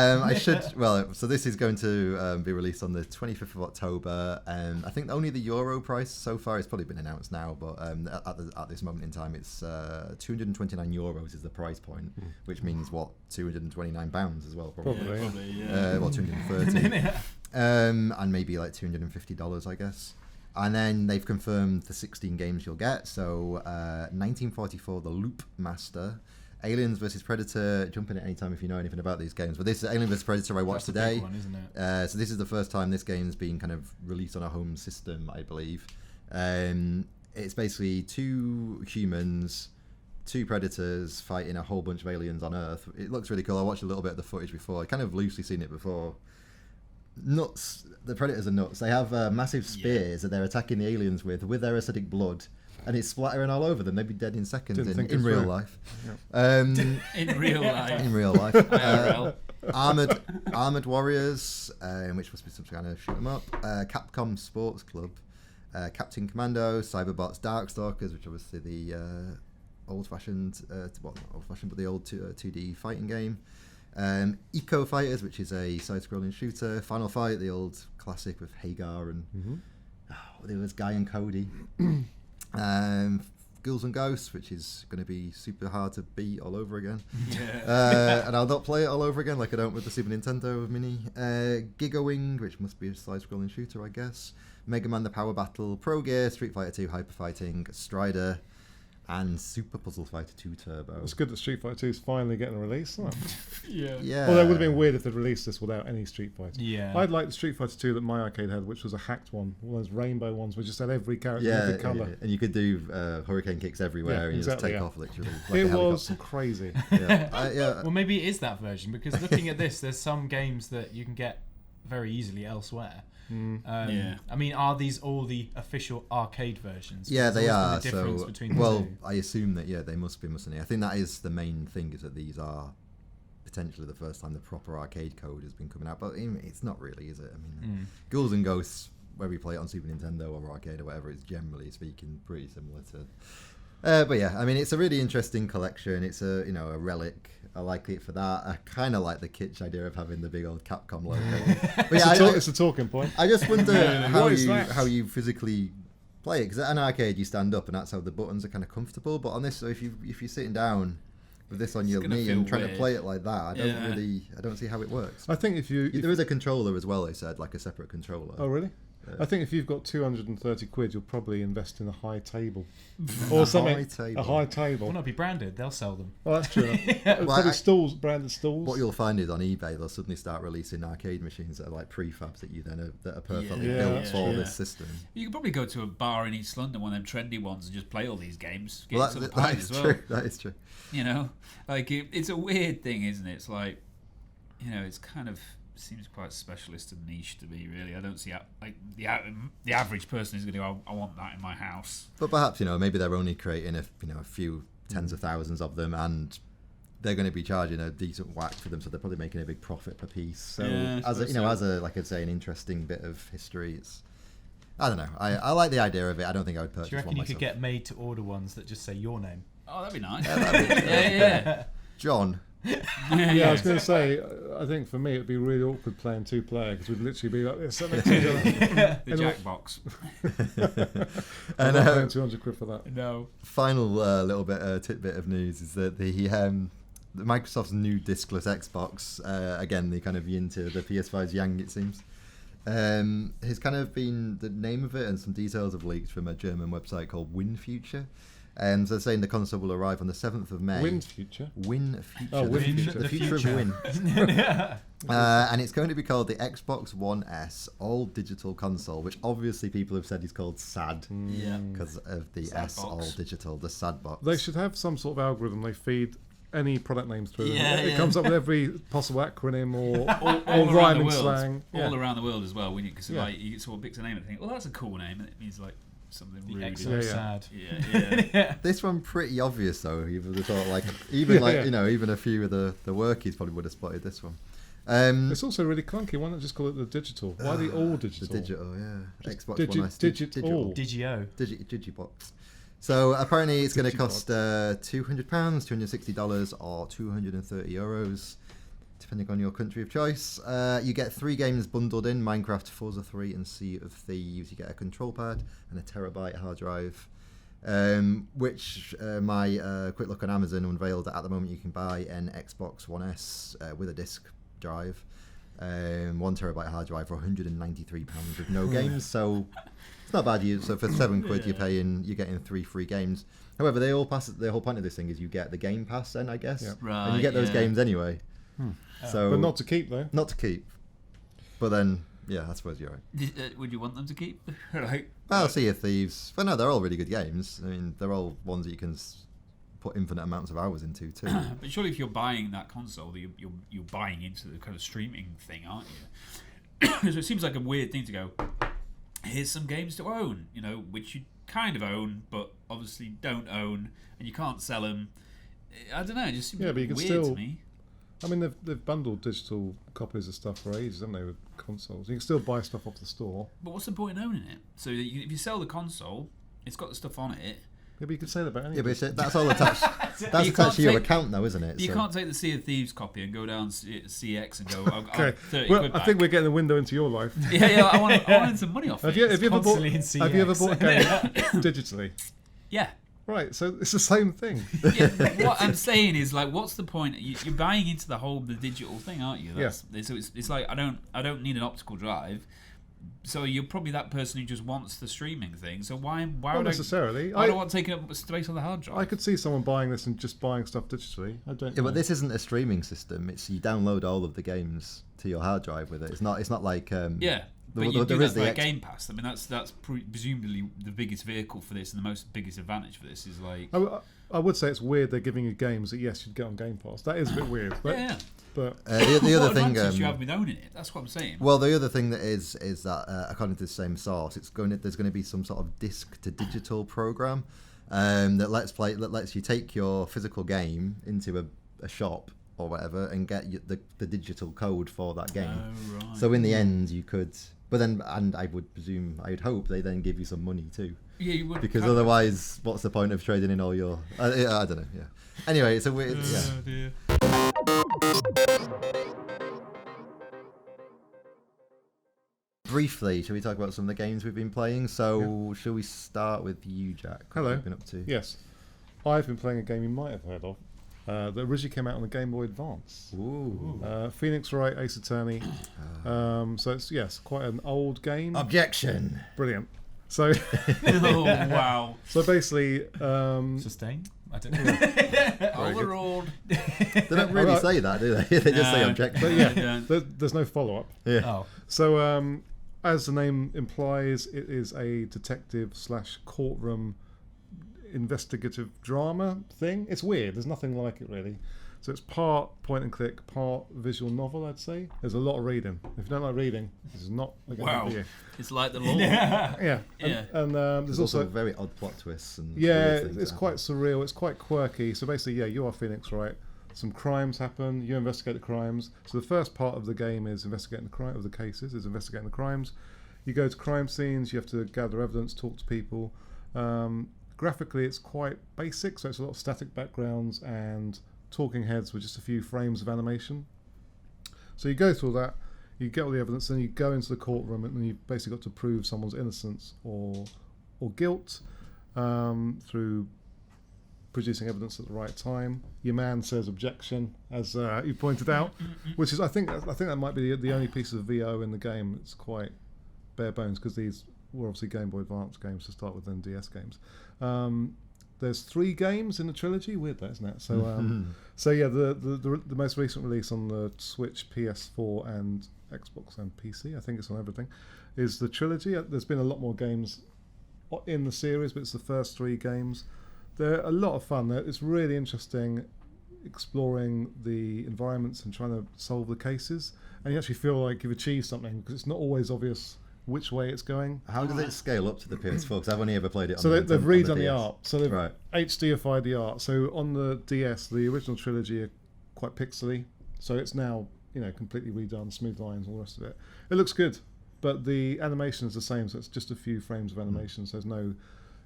So this is going to be released on the 25th of October. I think only the Euro price so far. It's probably been announced now, but at this moment in time, it's 229 euros is the price point, which means what, 229 pounds as well, probably. Yeah. Well, 230. And maybe like $250, I guess. And then they've confirmed the 16 games you'll get. So 1944, The Loop Master, Aliens vs Predator. Jump in at any time if you know anything about these games. But this Alien vs Predator I watched today. Big one, isn't it? So this is the first time this game's been kind of released on a home system, I believe. It's basically 2 humans, 2 predators fighting a whole bunch of aliens on Earth. It looks really cool. I watched a little bit of the footage before. I kind of loosely seen it before. Nuts. The predators are nuts. They have massive spears that they're attacking the aliens with their acidic blood, and it's splattering all over them. They'd be dead in seconds in real life. In real life. In real life. Armored Warriors, which must be some kind of shoot 'em up. Capcom Sports Club, Captain Commando, Cyberbots, Darkstalkers, which obviously the old-fashioned, not old-fashioned, but the old 2D fighting game. Eco Fighters, which is a side-scrolling shooter. Final Fight, the old classic with Hagar and there was Guy and Cody. Ghouls and Ghosts, which is going to be super hard to beat all over again. And I'll not play it all over again like I don't with the Super Nintendo Mini. Gigawing, which must be a side-scrolling shooter, I guess. Mega Man: The Power Battle, Pro Gear, Street Fighter 2 Hyper Fighting, Strider, and Super Puzzle Fighter 2 Turbo. It's good that Street Fighter 2 is finally getting a release, isn't it? Yeah. Well, that would have been weird if they'd released this without any Street Fighter. Yeah. I'd like the Street Fighter 2 that my arcade had, which was a hacked one those rainbow ones, which just had every character, every colour. Yeah. And you could do hurricane kicks everywhere, and you just take off literally. Like it was crazy. Well, maybe it is that version, because looking at this, there's some games that you can get very easily elsewhere. I mean, are these all the official arcade versions? Yeah, they are. The difference between the two. I assume that they must be, mustn't they? I think that is the main thing, is that these are potentially the first time the proper arcade code has been coming out, but it's not really, is it? I mean, Ghouls and Ghosts, whether you play it on Super Nintendo or arcade or whatever, it's generally speaking pretty similar to But yeah, I mean, it's a really interesting collection. It's a a relic. I like it for that. I kind of like the kitsch idea of having the big old Capcom logo. But yeah, it's a talking point. I just wonder how you physically play it, because at an arcade you stand up and that's how the buttons are kind of comfortable. But on this, so if you're sitting down with this on your knee and trying to play it like that, I don't see how it works. I think if there is a controller as well. They said, like a separate controller. Oh really? I think if you've got 230 quid, you'll probably invest in a high table or something. A high table. Will not be branded. They'll sell them. Oh, that's true. Probably stools, branded stools. What you'll find is on eBay they'll suddenly start releasing arcade machines that are like prefabs that are perfectly built for this system. You could probably go to a bar in East London, one of them trendy ones, and just play all these games. That is true. That is true. Like it's a weird thing, isn't it? It's like, it's kind of seems quite specialist and niche to me, really. I don't see like the average person is going to go, I want that in my house. But perhaps maybe they're only creating a few tens of thousands of them, and they're going to be charging a decent whack for them, so they're probably making a big profit per piece. So as a like I'd say, an interesting bit of history, I don't know. I like the idea of it. I don't think I would purchase one myself. Do you reckon you could get made to order ones that just say your name? Oh, that'd be nice. Yeah. John. I was going to say, I think for me it'd be really awkward playing 2-player, because we'd literally be like this. The Jackbox. I'm not paying 200 quid for that. No. Final little tidbit of news is that the Microsoft's new discless Xbox, again the kind of yin to the PS5's yang, it seems, has kind of been, the name of it and some details have leaked from a German website called WinFuture. So they're saying the console will arrive on the 7th of May. WinFuture? WinFuture. Oh, The future of Win. And it's going to be called the Xbox One S All Digital Console, which obviously people have said is called SAD. Yeah. Because of the Sad S box. All Digital, the SAD box. They should have some sort of algorithm they feed any product names through. It Yeah. comes up with every possible acronym or all around rhyming the world, slang. all around the world as well. Because like you sort of pick a name and think, well, that's a cool name, and it means like something The really XO sad. Yeah. This one pretty obvious though. You would have thought like even a few of the workies probably would have spotted this one. It's also really clunky. Why not just call it the digital? Why the all digital? The digital, yeah. Just Xbox One S digital. Digio. Digibox. So apparently it's going to cost £200, $260, or €230, depending on your country of choice. You get 3 games bundled in: Minecraft, Forza 3, and Sea of Thieves. You get a control pad and a terabyte hard drive, which my quick look on Amazon unveiled that at the moment you can buy an Xbox One S with a disc drive, 1 terabyte hard drive for £193 with no games. So it's not bad. So for £7 you're getting 3 free games. However, the whole point of this thing is you get the Game Pass then, I guess. Yeah. Right. And you get those games anyway. So But not to keep though. Not to keep. But then, yeah, I suppose you're right. Would you want them to keep? Like, Well, Sea of Thieves. But no, they're all really good games. I mean, they're all ones that you can put infinite amounts of hours into too. but surely if you're buying that console, you're buying into the kind of streaming thing, aren't you? So it seems like a weird thing to go, here's some games to own, which you kind of own, but obviously don't own, and you can't sell them. I don't know, it just seems but you can weird still, to me. I mean, they've bundled digital copies of stuff for ages, haven't they, with consoles? You can still buy stuff off the store. But what's the point in owning it? So if you sell the console, it's got the stuff on it. Yeah, but you could say that about anything. Yeah, but that's all attached. That's attached to your account, though, isn't it? You can't take the Sea of Thieves copy and go down CX and go, Okay. 30 Well, quid I back. think we're getting a window into your life. Yeah, I want some money off it. Have you ever bought constantly in a game digitally? Yeah. Right, so it's the same thing. Yeah, what I'm saying is, like, what's the point? You're buying into the digital thing, aren't you? So it's like I don't need an optical drive. So you're probably that person who just wants the streaming thing. So why Not necessarily. I don't want taking up space on the hard drive. I could see someone buying this and just buying stuff digitally. I don't. Yeah, know. but this isn't a streaming system. It's you download all of the games to your hard drive with it. It's not like yeah. But you do that via Game Pass. I mean, that's presumably the biggest vehicle for this, and the biggest advantage for this is like. I would say it's weird they're giving you games that yes you'd get on Game Pass. That is a bit weird. But, yeah. But the other thing you have with owning it. That's what I'm saying. Well, the other thing that is that according to the same source, there's going to be some sort of disc to digital program that lets you take your physical game into a shop or whatever and get the digital code for that game. Oh, right. So in the end, you could. But then, and I would hope they then give you some money too. Yeah, you would. Because otherwise, what's the point of trading in all your? I don't know. Yeah. Anyway, it's a weird. Yeah. Briefly, shall we talk about some of the games we've been playing? So, shall we start with you, Jack? What Hello. have you been up to? Yes. I've been playing a game you might have heard of that originally came out on the Game Boy Advance. Ooh. Phoenix Wright, Ace Attorney. So it's quite an old game. Objection. Brilliant. So Oh, wow. so basically, Sustain? I don't know. Overruled. They don't really say that, do they? They just say No. objection. but yeah, Yeah. there's no follow-up. Yeah. Oh. So as the name implies, it is a detective/courtroom investigative drama thing. It's weird. There's nothing like it really. So it's part point and click, part visual novel, I'd say. There's a lot of reading. If you don't like reading, this is not a game Wow. for you. It's like the law. Yeah. Yeah. And there's There's also also very odd plot twists and yeah, weird things it's that quite surreal. It's quite quirky. So basically, yeah, you are Phoenix Wright. Some crimes happen. You investigate the crimes. So the first part of the game is investigating the crime of the cases. Is investigating the crimes. You go to crime scenes. You have to gather evidence, talk to people. Graphically, it's quite basic. So it's a lot of static backgrounds and talking heads with just a few frames of animation. So you go through all that. You get all the evidence, then you go into the courtroom, and then you've basically got to prove someone's innocence or guilt through producing evidence at the right time. Your man says objection, as you pointed out, which is I think that might be the only piece of VO in the game. It's quite bare bones because these were obviously Game Boy Advance games to start with, then DS games. There's 3 games in the trilogy. Weird, that isn't it? So, so yeah, the most recent release on the Switch, PS4, and Xbox and PC, I think it's on everything, is the trilogy. There's been a lot more games in the series, but it's the first 3 games. They're a lot of fun. It's really interesting exploring the environments and trying to solve the cases, and you actually feel like you've achieved something because it's not always obvious which way it's going. How does it scale up to the PS4? Because I've only ever played it on So the they've redone the DS. art. So they've Right. HDified the art. So on the DS, the original trilogy are quite pixely. So it's now, completely redone, smooth lines, all the rest of it. It looks good, but the animation is the same. So it's just a few frames of animation. So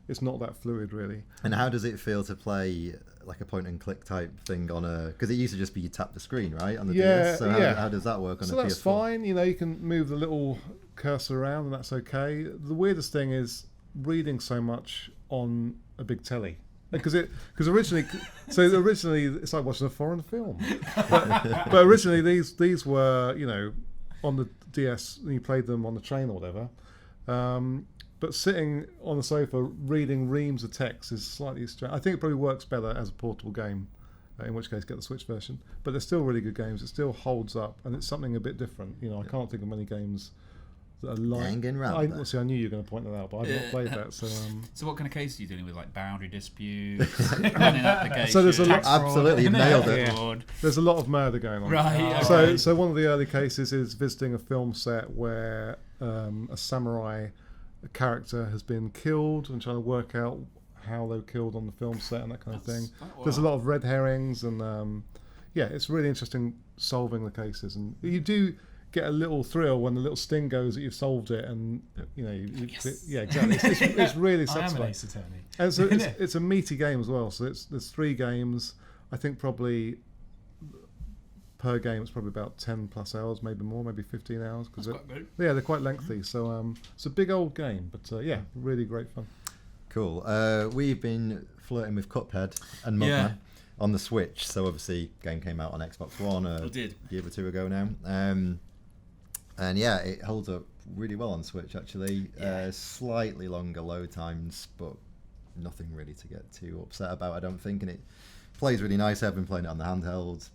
it's not that fluid really. And how does it feel to play like a point and click type thing on a? Because it used to just be you tap the screen, right, on the DS. So how does that work on So a that's PS4? fine. You can move the little cursor around, and that's okay. The weirdest thing is reading so much on a big telly. Because originally it's like watching a foreign film. But originally these were on the DS, and you played them on the train or whatever. But sitting on the sofa reading reams of text is slightly strange. I think it probably works better as a portable game, in which case get the Switch version. But they're still really good games. It still holds up, and it's something a bit different. I can't think of many games that are like. Hanging around I there. knew you were going to point that out, but I've not played that. So So what kind of cases are you dealing with? Like boundary disputes, running applications? So there's a lot- Absolutely, you've nailed it. Lord. there's a lot of murder going on. Right. So one of the early cases is visiting a film set where a samurai character has been killed and trying to work out how they were killed on the film set and that kind of thing. There's a lot of red herrings and it's really interesting solving the cases, and you do get a little thrill when the little sting goes that you've solved it, and exactly. It's really I am an satisfying. Ace Attorney. And so it's a meaty game as well. So there's 3 games. I think probably per game it's probably about 10 plus hours, maybe more, maybe 15 hours. That's quite good. Yeah, they're quite lengthy. So it's a big old game, but really great fun. Cool. We've been flirting with Cuphead and Mugman on the Switch. So obviously, game came out on Xbox One a year or 2 ago now. And yeah, it holds up really well on Switch actually. Slightly longer load times, but nothing really to get too upset about, I don't think. And it plays really nice. I've been playing it on the handheld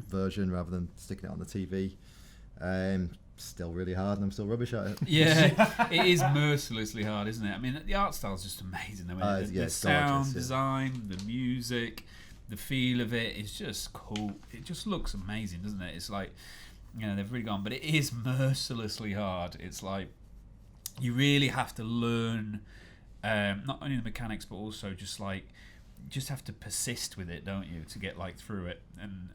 version rather than sticking it on the TV. Still really hard, and I'm still rubbish at it. Yeah, it is mercilessly hard, isn't it? I mean, the art style is just amazing. I mean, the sound gorgeous, design, the music, the feel of it is just cool. It just looks amazing, doesn't it? It's like, they've really gone, but it is mercilessly hard. It's like you really have to learn not only the mechanics, but also just like just have to persist with it, don't you, to get like through it, and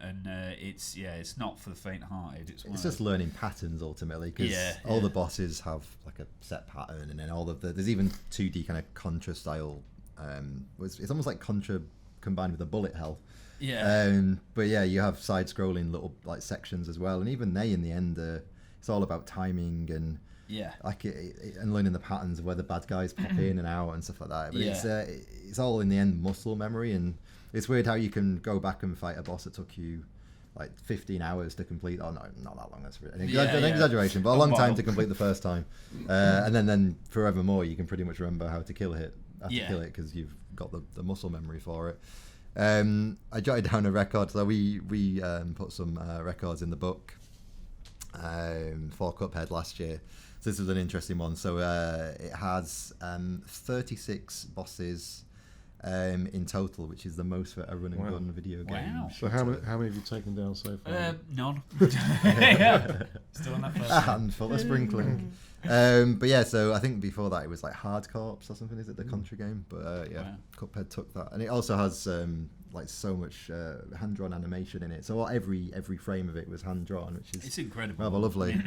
it's not for the faint-hearted. It's just learning patterns ultimately, because all the bosses have like a set pattern, and then there's even 2D kind of Contra style. It's almost like Contra combined with a bullet hell. But yeah, you have side-scrolling little like sections as well, and even they in the end, it's all about timing and. Like and learning the patterns of where the bad guys pop in and out and stuff like that. But it's all in the end muscle memory, and it's weird how you can go back and fight a boss that took you like 15 hours to complete. Oh no, not that long. That's an exaggeration, but a long time to complete the first time. And then forevermore, you can pretty much remember how to kill it because you've got the muscle memory for it. I jotted down a record, so we put some records in the book for Cuphead last year. So this was an interesting one. So it has 36 bosses in total, which is the most for a run and gun video game. Wow. So how many have you taken down so far? None. Still on that first. A handful, a sprinkling. But yeah, so I think before that it was like Hard Corps or something. Is it the Contra game? But Cuphead took that, and it also has like so much hand-drawn animation in it. So every frame of it was hand-drawn, which is it's incredible. Rather lovely.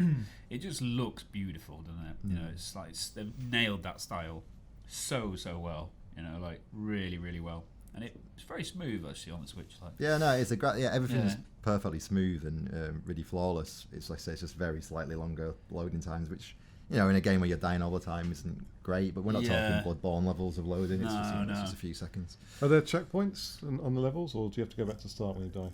It just looks beautiful, doesn't it? You know, it's like they've nailed that style so well. You know, like really, really well, and it's very smooth actually on the Switch. Like it's a great everything's perfectly smooth and really flawless. It's like I say, it's just very slightly longer loading times, which in a game where you're dying all the time isn't great. But we're not talking Bloodborne levels of loading. It's just a few seconds. Are there checkpoints on the levels, or do you have to go back to start when you die?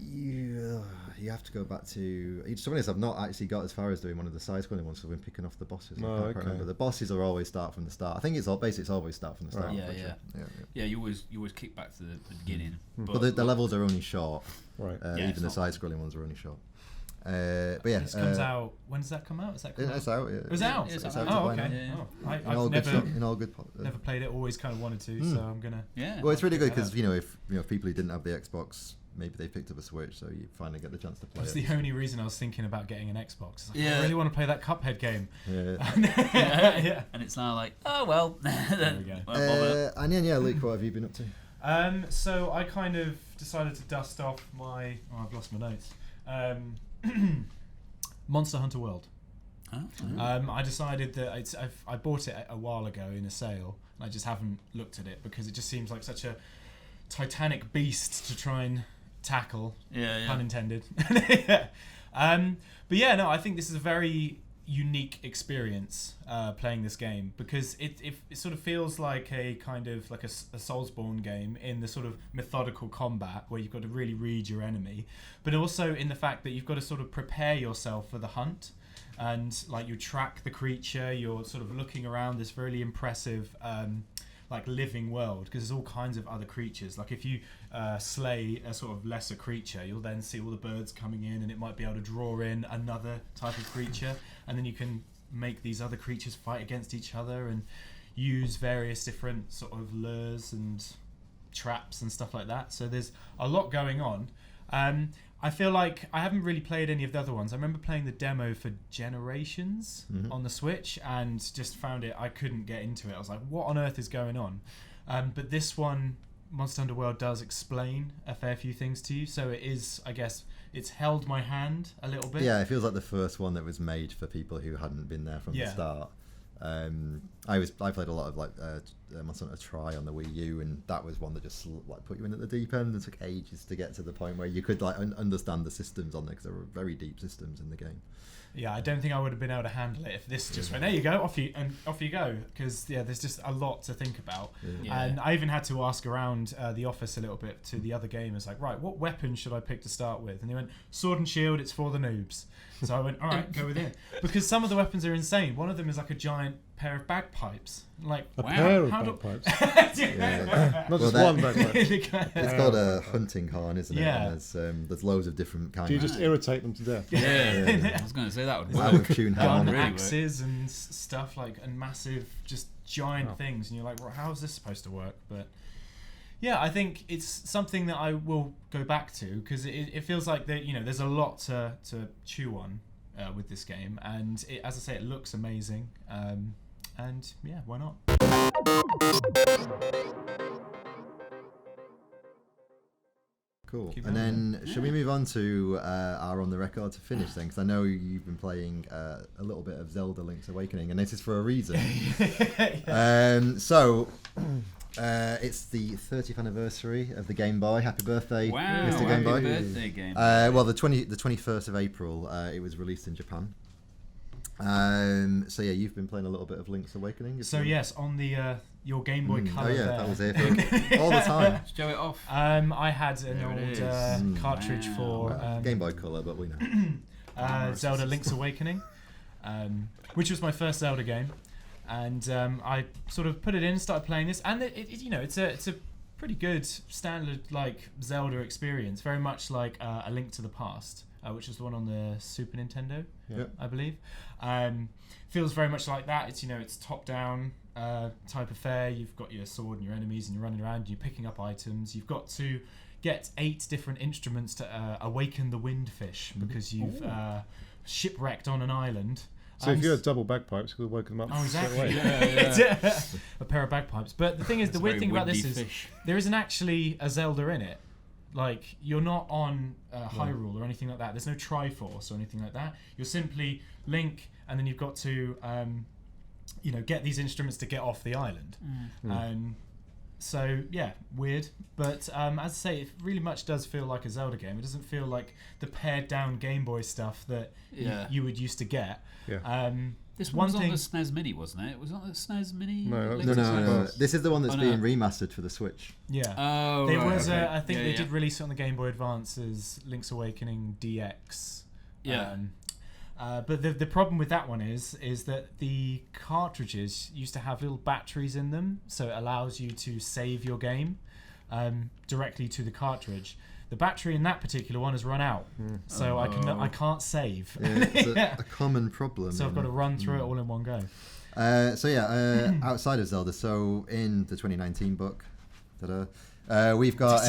You have to go back to. To be honest, I've not actually got as far as doing one of the side-scrolling ones. So I've been picking off the bosses. I can't remember. The bosses are always start from the start. I think it's always start from the start. Yeah. You always kick back to the beginning. But the levels are only short. Right. Even the side-scrolling ones are only short. But yeah, this comes out. When does that come out? Is that it's out? Yeah. It was out. It's out oh, okay. Yeah. I've never played it. Always kind of wanted to, so I'm gonna. Yeah. Well, it's really good because if people who didn't have the Xbox, maybe they picked up a Switch, so you finally get the chance to play That's it. the only reason I was thinking about getting an Xbox. I really want to play that Cuphead game. Yeah. And it's now like, oh well. There we go. And then Luke, what have you been up to? So I kind of decided to dust off my. Oh, I've lost my notes. Monster Hunter World. I decided that I bought it a while ago in a sale, and I just haven't looked at it because it just seems like such a titanic beast to try and tackle. Pun intended. But I think this is a very unique experience playing this game because it sort of feels like a kind of like a Soulsborne game in the sort of methodical combat where you've got to really read your enemy, but also in the fact that you've got to sort of prepare yourself for the hunt, and like you track the creature, you're sort of looking around this really impressive like living world, because there's all kinds of other creatures. Like if you slay a sort of lesser creature, you'll then see all the birds coming in, and it might be able to draw in another type of creature, and then you can make these other creatures fight against each other and use various different sort of lures and traps and stuff like that. So there's a lot going on. I feel like I haven't really played any of the other ones. I remember playing the demo for Generations on the Switch and just found I couldn't get into it. I was like, what on earth is going on? But this one, Monster Hunter World, does explain a fair few things to you. So it is, I guess, it's held my hand a little bit. Yeah, it feels like the first one that was made for people who hadn't been there from the start. I played a lot of Monster Hunter Tri on the Wii U, and that was one that just like put you in at the deep end and took ages to get to the point where you could like understand the systems on there, because there were very deep systems in the game. Yeah, I don't think I would have been able to handle it if this just went, there you go, off you go, because there's just a lot to think about. And I even had to ask around the office a little bit to the other gamers, like, right, what weapon should I pick to start with? And they went, sword and shield, it's for the noobs. So I went, all right, go with it, because some of the weapons are insane. One of them is like a giant pair of bagpipes. Like, a pair of bagpipes. Not just one bagpipe. It's called a hunting horn, isn't it? Yeah. And there's loads of different kinds. Do you just irritate them to death? Yeah. I was going to say that would work. Out-of-tune gun harmony. axes and stuff and massive, just giant things, and you're like, well, how is this supposed to work? But yeah, I think it's something that I will go back to, because it feels like there's a lot to chew on with this game, and as I say, it looks amazing, and yeah, why not? Cool. Keep And going. then, should we move on to our on the record to finish then? Because I know you've been playing a little bit of Zelda: Link's Awakening, and this is for a reason. It's the 30th anniversary of the Game Boy. Happy birthday, Wow, Mr. Game Boy. happy birthday, Game Boy. Well, the 21st of April, it was released in Japan. So yeah, you've been playing a little bit of Link's Awakening. So yes, on the your Game Boy Color. Oh yeah, there. that was it all the time. Show it off. I had an There it old is. cartridge for Game Boy Color, but we know. Zelda: Link's Awakening, which was my first Zelda game, and I sort of put it in, started playing this, and it's a pretty good standard like Zelda experience, very much like A Link to the Past, which is the one on the Super Nintendo, I believe. Feels very much like that. It's top down type affair. You've got your sword and your enemies, and you're running around, and you're picking up items. You've got to get 8 different instruments to awaken the windfish because you've shipwrecked on an island. So if you had double bagpipes, you could have woken them up. Oh, exactly. Yeah. A pair of bagpipes. But the thing is, the weird thing about this is there isn't actually a Zelda in it. Like, you're not on Hyrule or anything like that. There's no Triforce or anything like that. You're simply Link, and then you've got to, get these instruments to get off the island. So, yeah, weird. But as I say, it really much does feel like a Zelda game. It doesn't feel like the pared-down Game Boy stuff that you would used to get. Yeah. This one was on the SNES Mini, wasn't it? Was it on the SNES Mini? No, No. This is the one that's being remastered for the Switch. Yeah. Oh, there right, was okay. I think they did release it on the Game Boy Advance as Link's Awakening DX. Yeah. But the problem with that one is that the cartridges used to have little batteries in them, so it allows you to save your game directly to the cartridge. The battery in that particular one has run out, so I can't save. Yeah, it's a common problem. So I've got to run through it all in one go. Outside of Zelda, so in the 2019 book, we've got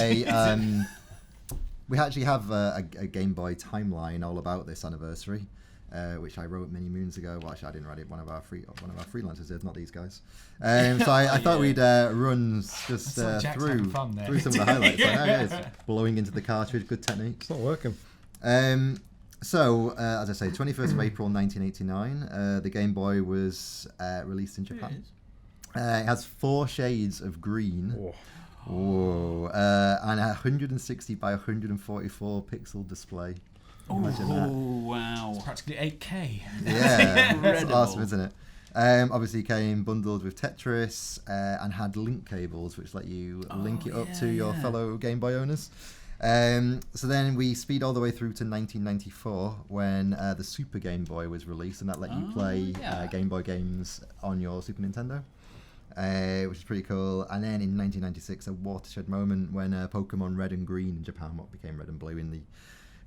we actually have a Game Boy timeline all about this anniversary, which I wrote many moons ago. Well, actually, I didn't write it. One of our freelancers did, not these guys. So I thought we'd run just through some of the highlights. It's blowing into the cartridge, good technique. It's not working. So, as I say, 21st of April 1989, the Game Boy was released in Japan. It has 4 shades of green. And a 160 by 144 pixel display. Imagine that. Wow. It's practically 8K. Yeah, it's awesome, isn't it? Obviously came bundled with Tetris and had link cables which let you link it up to your fellow Game Boy owners. So then we speed all the way through to 1994 when the Super Game Boy was released, and that let you play Game Boy games on your Super Nintendo, which is pretty cool. And then in 1996, a watershed moment when Pokemon Red and Green in Japan, what became Red and Blue in the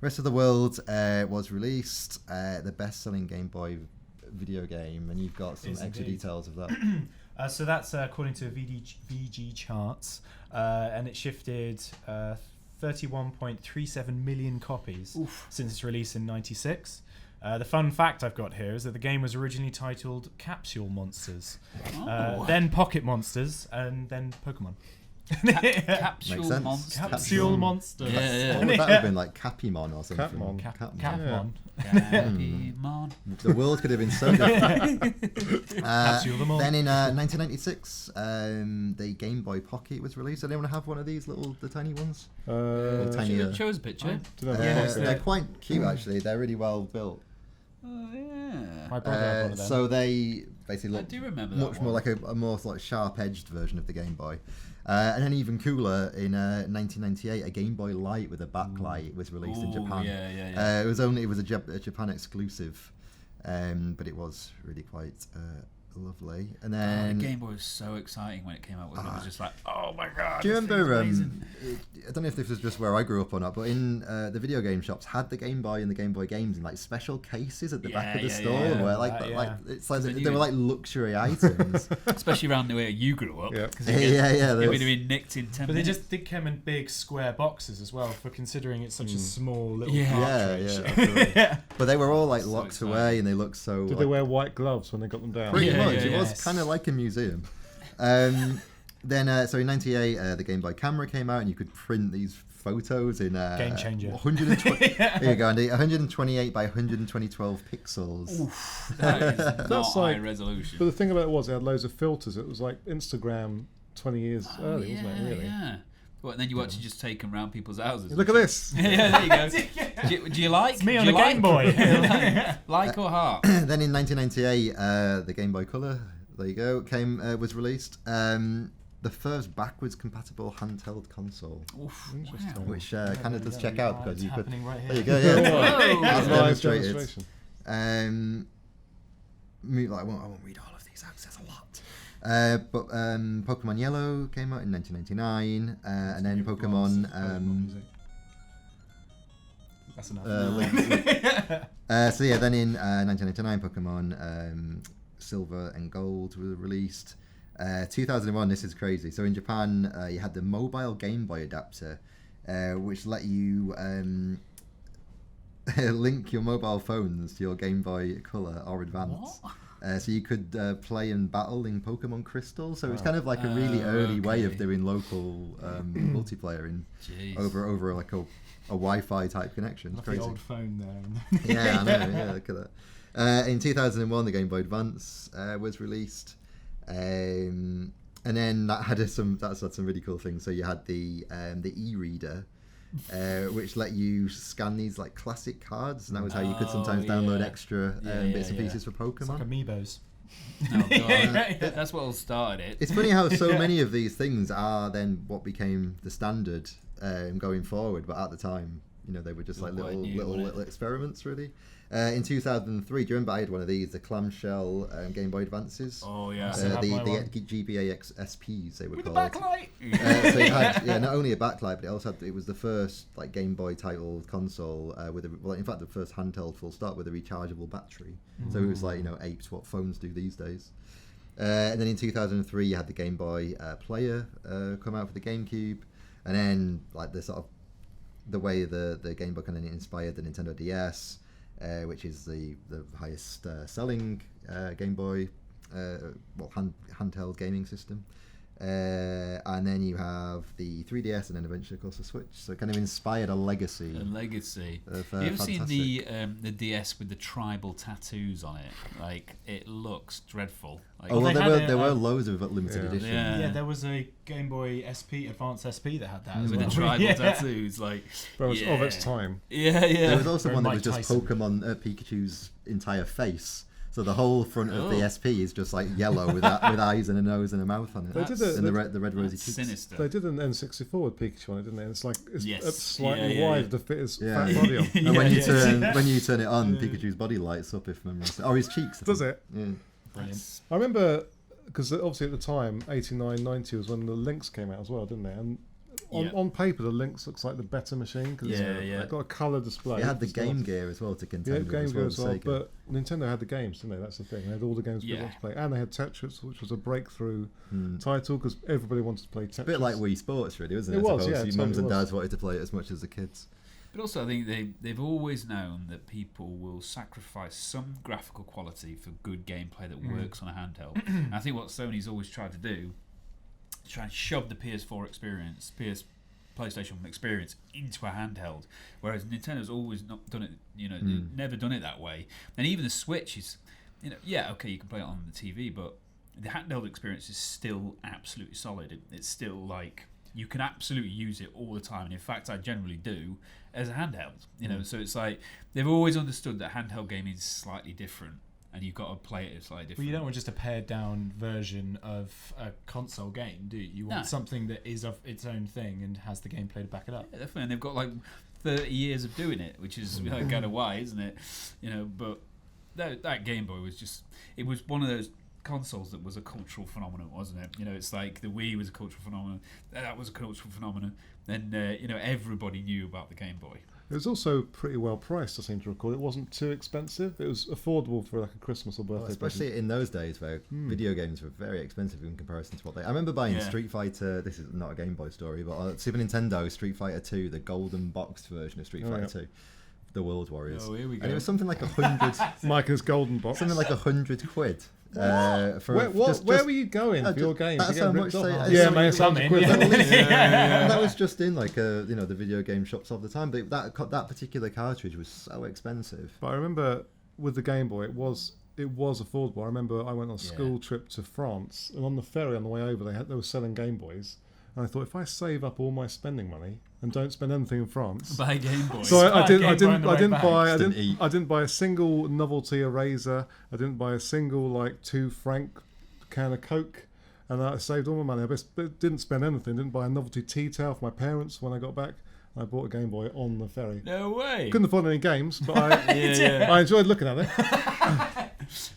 rest of the world, was released, the best-selling Game Boy video game, and you've got some extra details of that. So that's according to VG charts, and it shifted 31.37 million copies since its release in '96. The fun fact I've got here is that the game was originally titled Capsule Monsters, then Pocket Monsters, and then Pokemon. Capsule Monsters. Capsule Monsters. Yeah. What would that have been, like Capimon or something? Capmon. Capmon. Capimon. The world could have been so different. Capsule them all. Then in 1996, the Game Boy Pocket was released. Did anyone have one of these the tiny ones? Tiny. Show us a picture. They're quite cute, actually. They're really well built. Oh, yeah. My brother had one of them. So they basically look I do remember much that more one. like a more like sharp-edged version of the Game Boy. And then even cooler, in 1998, a Game Boy Light with a backlight was released in Japan. Yeah. It was a Japan exclusive, but it was really quite lovely. And then the Game Boy was so exciting when it came out. It was just like, oh my god! do you this remember? thing's amazing. I don't know if this was just where I grew up or not, but in the video game shops had the Game Boy and the Game Boy games in like special cases at the back of the store, where like it's like they were like luxury items, especially around the way you grew up. Yeah. Because it would have been nicked in 10 But they minutes. just did come in big square boxes as well, for considering it's such a small little Yeah, cartridge. absolutely. But they were all like So locked exciting. away, and they looked so. Did like, they wear white gloves when they got them down? Pretty Yeah, much, yeah, it was yes. kind of like a museum. Then, so in '98, the Game Boy camera came out, and you could print these photos in game changer. 120. Here you go, Andy. 128 by 112 pixels. Oof, that is not high resolution. But the thing about it was, it had loads of filters. It was like Instagram 20 years early, wasn't it? Really? Yeah. Well, and then you actually just take them around people's houses. Look at this. Yeah, there you go. Do you like? It's me on the Game Boy. Like or heart? Then in 1998, the Game Boy Color, there you go, was released. The first backwards compatible handheld console. Oof, Interesting. wow. Which kind of does check out because you could. Right There you go. Yeah. It's Live demonstrated. demonstration. I won't read all of these out. There's a lot. But Pokemon Yellow came out in 1999, and then Pokemon. That's enough. So yeah, then in 1999, Pokemon Silver and Gold were released. 2001, this is crazy. So in Japan, you had the mobile Game Boy adapter, which let you link your mobile phones to your Game Boy Color or Advance. So you could play and battle in Pokemon Crystal. So it was kind of like a really early way of doing local multiplayer over like a Wi-Fi type connection. It's Like crazy. the old phone there. Yeah, I know. Yeah, look at that. In 2001, the Game Boy Advance was released, and then that had some really cool things. So you had the e-reader, which let you scan these like classic cards, and that was how you could sometimes download extra bits and pieces for Pokemon. It's like amiibos. Oh, God. That's what all started it. It's funny how so many of these things are then what became the standard going forward, but at the time, they were just like little experiments, really. In 2003, do you remember I had one of these, the clamshell Game Boy Advances? Oh, yeah. The GBA SPs, they were With called. the backlight. So you had not only a backlight, but it was the first like Game Boy titled console in fact the first handheld full stop with a rechargeable battery. So it was like aped what phones do these days. And then in 2003, you had the Game Boy Player come out for the GameCube, and then like the way the Game Boy kind of inspired the Nintendo DS. Which is the highest selling Game Boy handheld gaming system, and then you have the 3DS, and then eventually of course the Switch. So it kind of inspired a legacy. Of, you ever seen the DS with the tribal tattoos on it? Like it looks dreadful. Like, there were loads of limited editions. Yeah, there was a Game Boy SP, Advanced SP that had that as with well. the tribal tattoos, like But it was of its time. Yeah. There was also Very one that Mike was just Tyson. Pokemon Pikachu's entire face. So the whole front of the SP is just like yellow with eyes and a nose and a mouth on it. And the red rosy cheeks. Sinister. They did an N64 with Pikachu on it, didn't they? It's like Yes. slightly wide to fit his Yeah. fat body on. And when you turn it on, Pikachu's body lights up, if memory serves. Or his cheeks. Does it? Yeah. Brilliant. I remember, because obviously at the time, 89, 90 was when the Lynx came out as well, didn't they? And on paper, the Lynx looks like the better machine because it's got a colour display. It had the Game Gear as well to contend with Game Gear as well. Sega. But Nintendo had the games, didn't they? That's the thing. They had all the games people wanted to play. And they had Tetris, which was a breakthrough title because everybody wanted to play Tetris. A bit like Wii Sports, really, wasn't it? It was, yeah. Your mums and dads wanted to play it as much as the kids. But also, I think they've always known that people will sacrifice some graphical quality for good gameplay that works on a handheld. And I think what Sony's always tried to do is try and shove the PS4 experience, PlayStation experience into a handheld, whereas Nintendo's always not done it. Never done it that way. And even the Switch is, you can play it on the TV, but the handheld experience is still absolutely solid. It's still like you can absolutely use it all the time, and in fact, I generally do as a handheld. So it's like they've always understood that handheld gaming is slightly different, and you've got to play it slightly different. Well, you don't want just a pared down version of a console game, do you? You want something that is of its own thing and has the gameplay to back it up. Yeah, definitely. And they've got like 30 years of doing it, which is kind of why, isn't it? But that Game Boy was it was one of those consoles that was a cultural phenomenon, wasn't it? It's like the Wii was a cultural phenomenon, that was a cultural phenomenon, and everybody knew about the Game Boy. It was also pretty well priced, I seem to recall. It wasn't too expensive. It was affordable for like a Christmas or birthday especially present. in those days where video games were very expensive in comparison to what I remember buying Street Fighter. This is not a Game Boy story, but on Super Nintendo, Street Fighter 2, the golden boxed version of Street Fighter 2, the World Warriors. Oh, here we go. And it was something like 100. Micah's golden box. Something like 100 quid. Where were you going for your game? That's how much Yeah, man, something. That was just in like the video game shops of the time. But that particular cartridge was so expensive. But I remember with the Game Boy, it was affordable. I remember I went on a school trip to France, and on the ferry on the way over, they were selling Game Boys. And I thought, if I save up all my spending money and don't spend anything in France, buy Game Boy. So I didn't buy a single novelty eraser. I didn't buy a single like £2 can of Coke, and I saved all my money. I didn't spend anything. Didn't buy a novelty tea towel for my parents when I got back. I bought a Game Boy on the ferry. No way. Couldn't afford any games, but I enjoyed looking at it.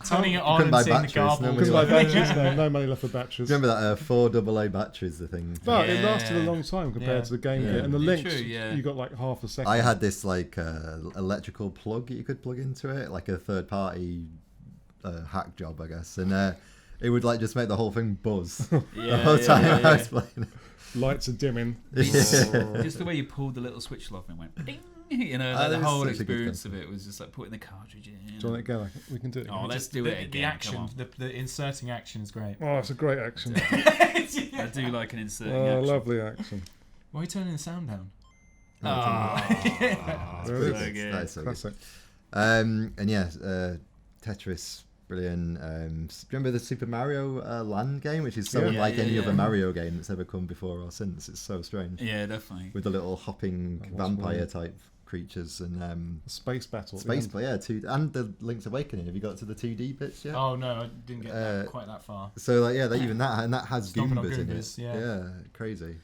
Turning it on and seeing the garble. Couldn't buy batteries. No money left for batteries. Remember that 4 AA batteries, the thing? But it lasted a long time compared to the Game Gear. And the links, true, you got like half a second. I had this like electrical plug that you could plug into it, like a third-party hack job, I guess. And it would like just make the whole thing buzz the whole time I was playing it. Lights are dimming. Just the way you pulled the little switch lock and it went ding. The whole experience of it was just like putting the cartridge in. Do you want it again? We can do it. Oh, let's do it again. The action, the inserting action is great. Oh, it's a great action. I do like an inserting action. Lovely action. Why are you turning the sound down? That's so Classic. good. And yeah, Tetris, brilliant. Do you remember the Super Mario Land game, which is so unlike any other Mario game that's ever come before or since? It's so strange. Yeah, definitely. With the little hopping vampire type creatures and space battle. And the Link's Awakening. Have you got to the 2D bits yet? Oh no, I didn't get quite that far. So like even that, and that has Goombas in it. Yeah, crazy.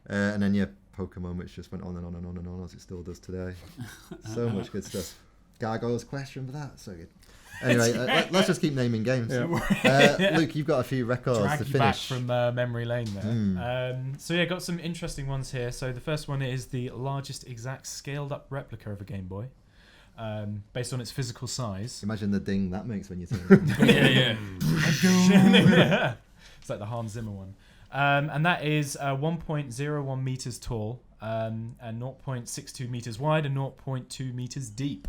And then Pokemon, which just went on and on and on and on as it still does today. So much good stuff. Gargoyle's question for that, so good. Anyway, let's just keep naming games. Luke, you've got a few records Drag to you finish. back from memory lane there. So got some interesting ones here. So the first one is the largest exact scaled up replica of a Game Boy, based on its physical size. Imagine the ding that makes when you turn it. It's like the Hans Zimmer one. And that is 1.01 meters tall, and 0.62 meters wide and 0.2 meters deep.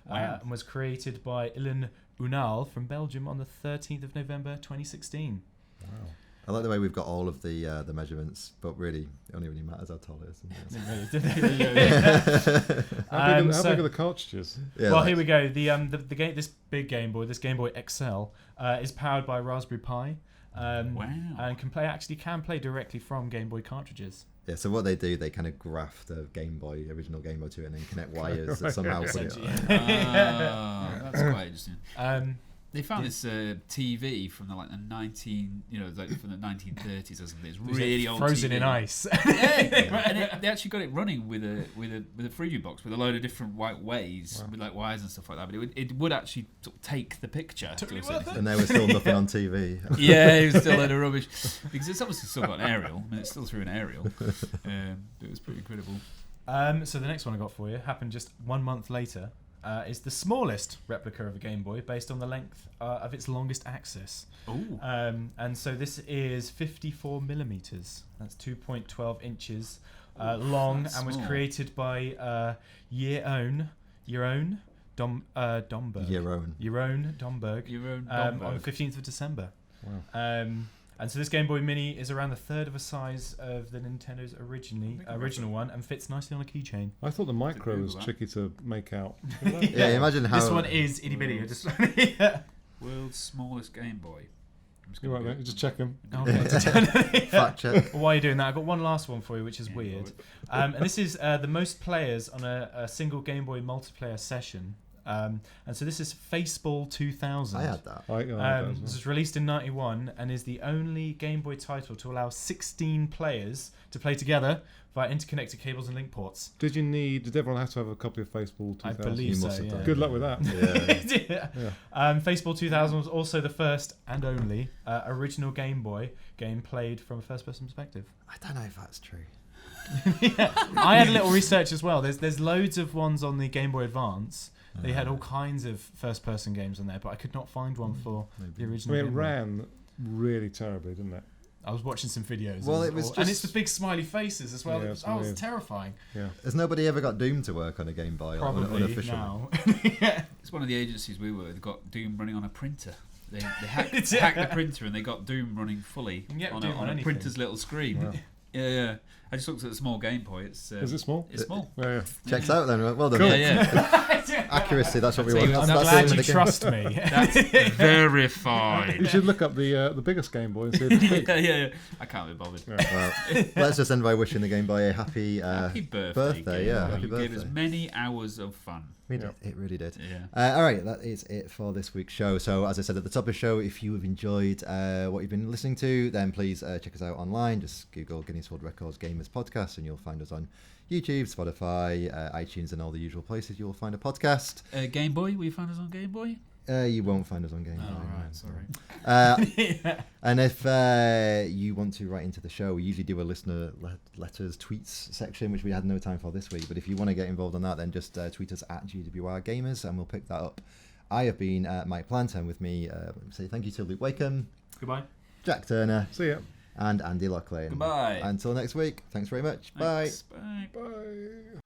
And was created by Ilan Unal from Belgium on the 13th of November 2016. Wow. I like the way we've got all of the measurements, but really, it only really matters how tall it is. How big are the cartridges? Here we go. The game, this big Game Boy, this Game Boy XL, is powered by Raspberry Pi. And can play directly from Game Boy cartridges. Yeah, so what they do, they kind of graft the original Game Boy to it, and then connect wires that somehow put it on. That's quite interesting. They found this TV from the from the 1930s or something. It's really old. Frozen TV. in ice. And they actually got it running with a freeview box with a load of different white ways with like wires and stuff like that. But it would actually sort of take the picture. And there was still nothing on TV. Yeah, it was still a load of rubbish because it's obviously still got an aerial. I mean, it's still through an aerial. It was pretty incredible. So the next one I got for you happened just 1 month later. Is the smallest replica of a Game Boy based on the length of its longest axis. And so this is 54 millimeters. That's 2.12 inches long, and was created by Jeroen Domberg. Jeroen Domberg. On the 15th of December. Wow. And so this Game Boy Mini is around the third of a size of the Nintendo's original one, and fits nicely on a keychain. I thought the micro was tricky to make out. Yeah, imagine how... This one is itty bitty. World's smallest Game Boy. You're right, mate. Just check them. Okay. Fact check. Well, while you're doing that, I've got one last one for you, which is weird. And this is the most players on a single Game Boy multiplayer session. And so this is Faceball 2000. I had that. This was released in 91 and is the only Game Boy title to allow 16 players to play together via interconnected cables and link ports. Did everyone have to have a copy of Faceball 2000? I believe so, yeah. Good luck with that. Faceball 2000 was also the first and only original Game Boy game played from a first-person perspective. I don't know if that's true. I had a little research as well. There's loads of ones on the Game Boy Advance. They had all kinds of first-person games on there, but I could not find one for the original. I mean, it ran really terribly, didn't it? I was watching some videos. Well, and it's the big smiley faces as well. Yeah, It was terrifying. Yeah. Has nobody ever got Doom to work on a Game Boy? Probably unofficially? now. It's one of the agencies we were with got Doom running on a printer. They hacked the printer and they got Doom running fully on a printer's little screen. Wow. Yeah. I just looked at the small Game Boy. Is it small? It's small. Yeah. Checks out then. Well done. Cool. Yeah. Accuracy, that's what we want. I'm That's glad the aim you of the game. trust me. That's verified. You should look up the biggest Game Boy and see if it's big. yeah. I can't be bothered. Yeah. Well, let's just end by wishing the Game Boy a happy birthday. Game Yeah, Boy. happy You gave us birthday. many hours of fun. It really did. Yeah. All right, that is it for this week's show. So, as I said at the top of the show, if you have enjoyed what you've been listening to, then please check us out online. Just Google Guinness World Records Gamers Podcast, and you'll find us on YouTube, Spotify, iTunes, and all the usual places you'll find a podcast. Game Boy? Will you find us on Game Boy? You won't find us on Game Boy. Oh, right, sorry. And if you want to write into the show, we usually do a listener letters, tweets section, which we had no time for this week. But if you want to get involved on that, then just tweet us at GWR Gamers, and we'll pick that up. I have been Mike Plant, and with me, say thank you to Luke Wakeham. Goodbye. Jack Turner. See ya. And Andy Loughlin. Goodbye. Until next week, thanks very much. Thanks. Bye. Bye. Bye.